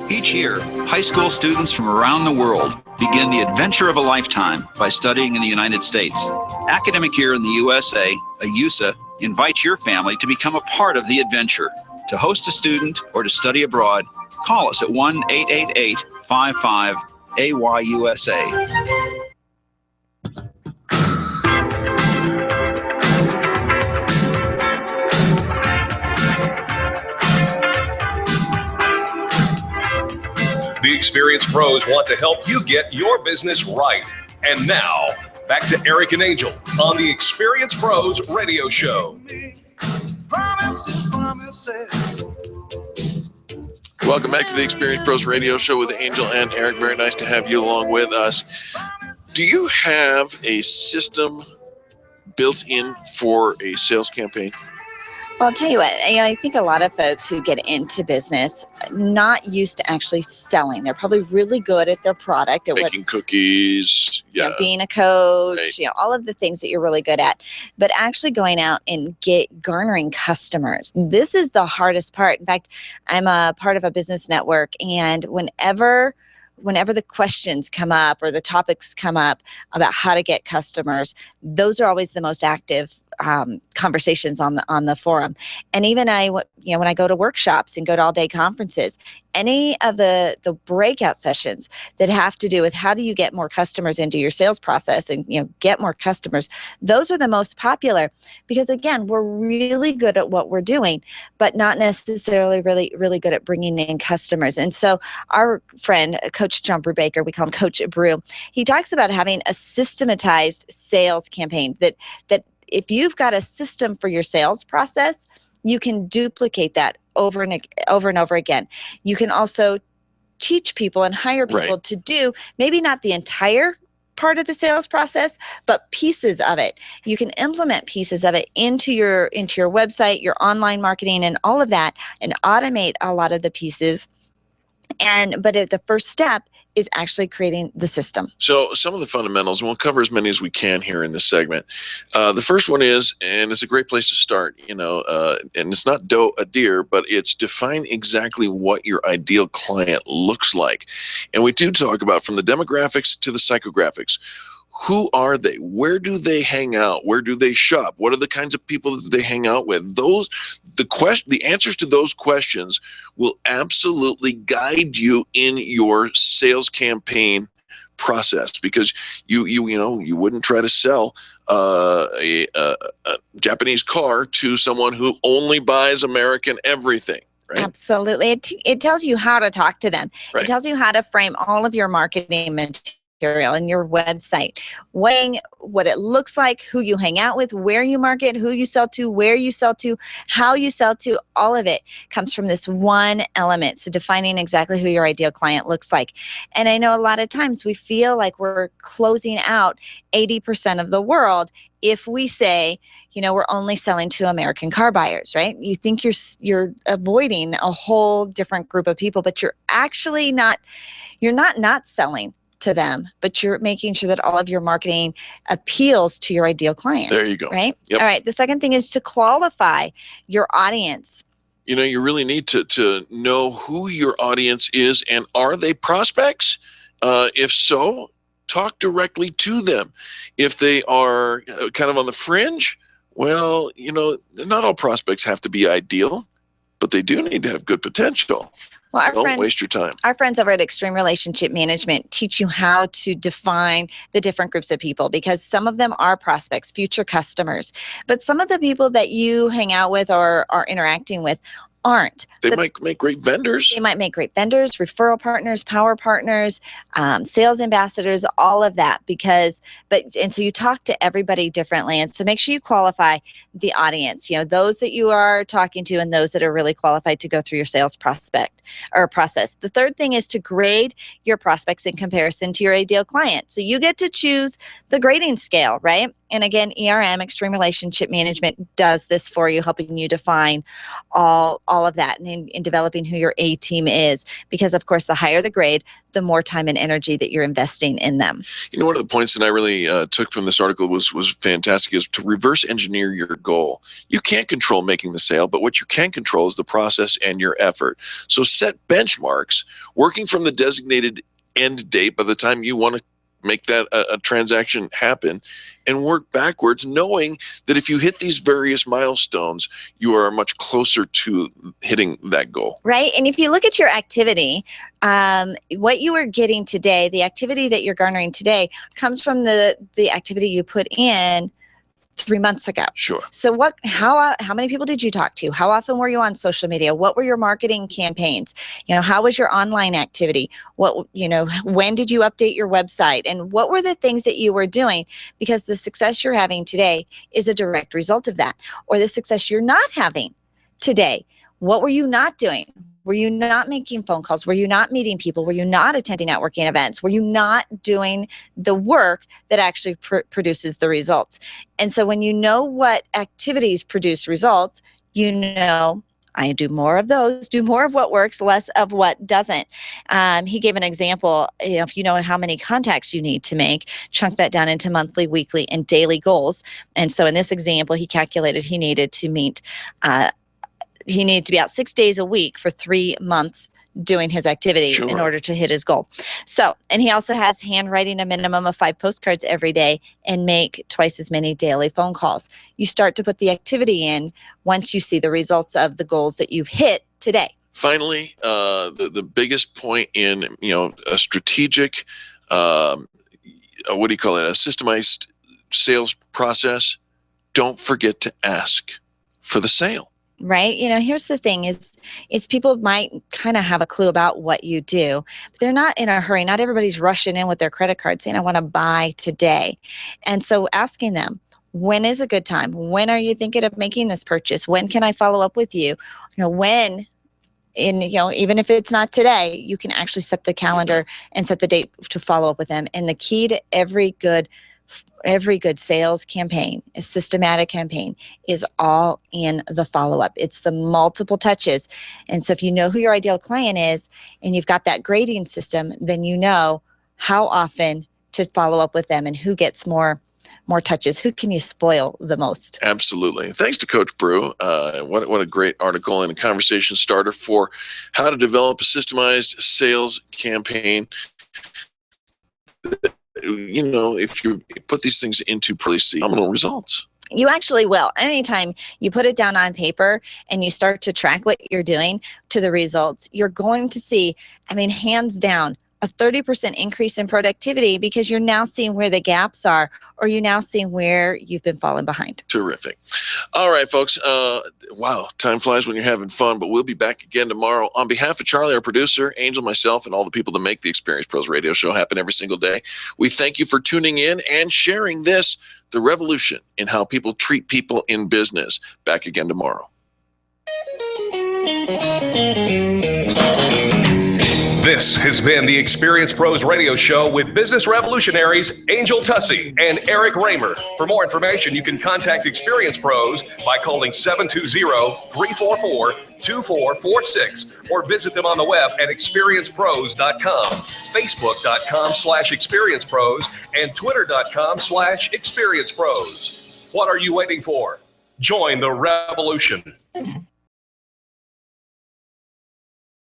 Each year, high school students from around the world begin the adventure of a lifetime by studying in the United States. Academic Year in the USA, AUSA, invites your family to become a part of the adventure. To host a student or to study abroad, call us at 1-888-55-AYUSA. The Experience Pros want to help you get your business right. And now, back to Eric and Angel on the Experience Pros radio show. Welcome back to the Experience Pros radio show with Angel and Eric. Very nice to have you along with us. Do you have a system built in for a sales campaign? Well, I'll tell you what, I think a lot of folks who get into business not used to actually selling. They're probably really good at their product, at Making cookies, being a coach, all of the things that you're really good at. But actually going out and garnering customers, this is the hardest part. In fact, I'm a part of a business network, and whenever the questions come up or the topics come up about how to get customers, those are always the most active conversations on the forum. And even when I go to workshops and go to all-day conferences, any of the breakout sessions that have to do with how do you get more customers into your sales process and get more customers, those are the most popular, because again, we're really good at what we're doing, but not necessarily really good at bringing in customers. And so our friend, Coach John Brubaker, we call him Coach Brew, he talks about having a systematized sales campaign that if you've got a system for your sales process, you can duplicate that over and over again. You can also teach people and hire people to do maybe not the entire part of the sales process, but pieces of it. You can implement pieces of it into your website, your online marketing, and all of that, and automate a lot of the pieces. But the first step is actually creating the system. So some of the fundamentals, and we'll cover as many as we can here in this segment. The first one is, and it's a great place to start, and it's not a deer, but it's define exactly what your ideal client looks like. And we do talk about from the demographics to the psychographics. Who are they? Where do they hang out? Where do they shop? What are the kinds of people that they hang out with? The answers to those questions will absolutely guide you in your sales campaign process, because you wouldn't try to sell a Japanese car to someone who only buys American everything. Right? Absolutely. It tells you how to talk to them. Right. It tells you how to frame all of your marketing material and your website, weighing what it looks like, who you hang out with, where you market, who you sell to, where you sell to, how you sell to. All of it comes from this one element. So defining exactly who your ideal client looks like. And I know a lot of times we feel like we're closing out 80% of the world if we say, we're only selling to American car buyers, right? You think you're avoiding a whole different group of people, but you're actually not selling to them, but you're making sure that all of your marketing appeals to your ideal client. There you go. Right? Yep. All right. The second thing is to qualify your audience. You really need to know who your audience is, and are they prospects? If so, talk directly to them. If they are kind of on the fringe, well, not all prospects have to be ideal, but they do need to have good potential. Well, Don't waste your time. Our friends over at Extreme Relationship Management teach you how to define the different groups of people, because some of them are prospects, future customers, but some of the people that you hang out with or are interacting with aren't. They might make great vendors. They might make great vendors, referral partners, power partners, sales ambassadors, all of that. And so you talk to everybody differently. And so make sure you qualify the audience, those that you are talking to and those that are really qualified to go through your sales prospect or process. The third thing is to grade your prospects in comparison to your ideal client. So you get to choose the grading scale, right? And again, ERM, Extreme Relationship Management, does this for you, helping you define all of that and in developing who your A team is. Because, of course, the higher the grade, the more time and energy that you're investing in them. One of the points that I really took from this article was fantastic, is to reverse engineer your goal. You can't control making the sale, but what you can control is the process and your effort. So set benchmarks, working from the designated end date by the time you want to make that a transaction happen, and work backwards, knowing that if you hit these various milestones, you are much closer to hitting that goal. Right. And if you look at your activity, what you are getting today, the activity that you're garnering today, comes from the activity you put in 3 months ago. Sure. So how many people did you talk to? How often were you on social media? What were your marketing campaigns? How was your online activity? When did you update your website? And what were the things that you were doing? Because the success you're having today is a direct result of that. Or the success you're not having today. What were you not doing? Were you not making phone calls? Were you not meeting people? Were you not attending networking events? Were you not doing the work that actually produces the results? And so when you know what activities produce results, you know, I do more of those, do more of what works, less of what doesn't. He gave an example. If you know how many contacts you need to make, chunk that down into monthly, weekly, and daily goals. And so in this example, he calculated he needed to meet, he needed to be out 6 days a week for 3 months doing his activity in order to hit his goal. So, and he also has handwriting a minimum of 5 postcards every day and make twice as many daily phone calls. You start to put the activity in once you see the results of the goals that you've hit today. Finally, the biggest point in, a strategic, what do you call it? A systemized sales process. Don't forget to ask for the sale. Right. Here's the thing is people might kind of have a clue about what you do, but they're not in a hurry. Not everybody's rushing in with their credit card saying, I want to buy today. And so asking them, when is a good time? When are you thinking of making this purchase? When can I follow up with you? When, even if it's not today, you can actually set the calendar and set the date to follow up with them. And the key to every good sales campaign, a systematic campaign, is all in the follow-up. It's the multiple touches. And so if you know who your ideal client is and you've got that grading system, then you know how often to follow up with them and who gets more touches. Who can you spoil the most? Absolutely. Thanks to Coach Brew. What a great article and a conversation starter for how to develop a systemized sales campaign. If you put these things into place, phenomenal results. You actually will. Anytime you put it down on paper and you start to track what you're doing to the results, you're going to see, hands down, a 30% increase in productivity because you're now seeing where the gaps are, or you're now seeing where you've been falling behind. Terrific. All right, folks. Wow, time flies when you're having fun, but we'll be back again tomorrow. On behalf of Charlie, our producer, Angel, myself, and all the people that make the Experience Pros radio show happen every single day, we thank you for tuning in and sharing this, the revolution in how people treat people in business. Back again tomorrow. This has been the Experience Pros radio show with business revolutionaries Angel Tussey and Eric Raymer. For more information, you can contact Experience Pros by calling 720-344-2446 or visit them on the web at experiencepros.com, facebook.com/experiencepros, and twitter.com/experiencepros. What are you waiting for? Join the revolution.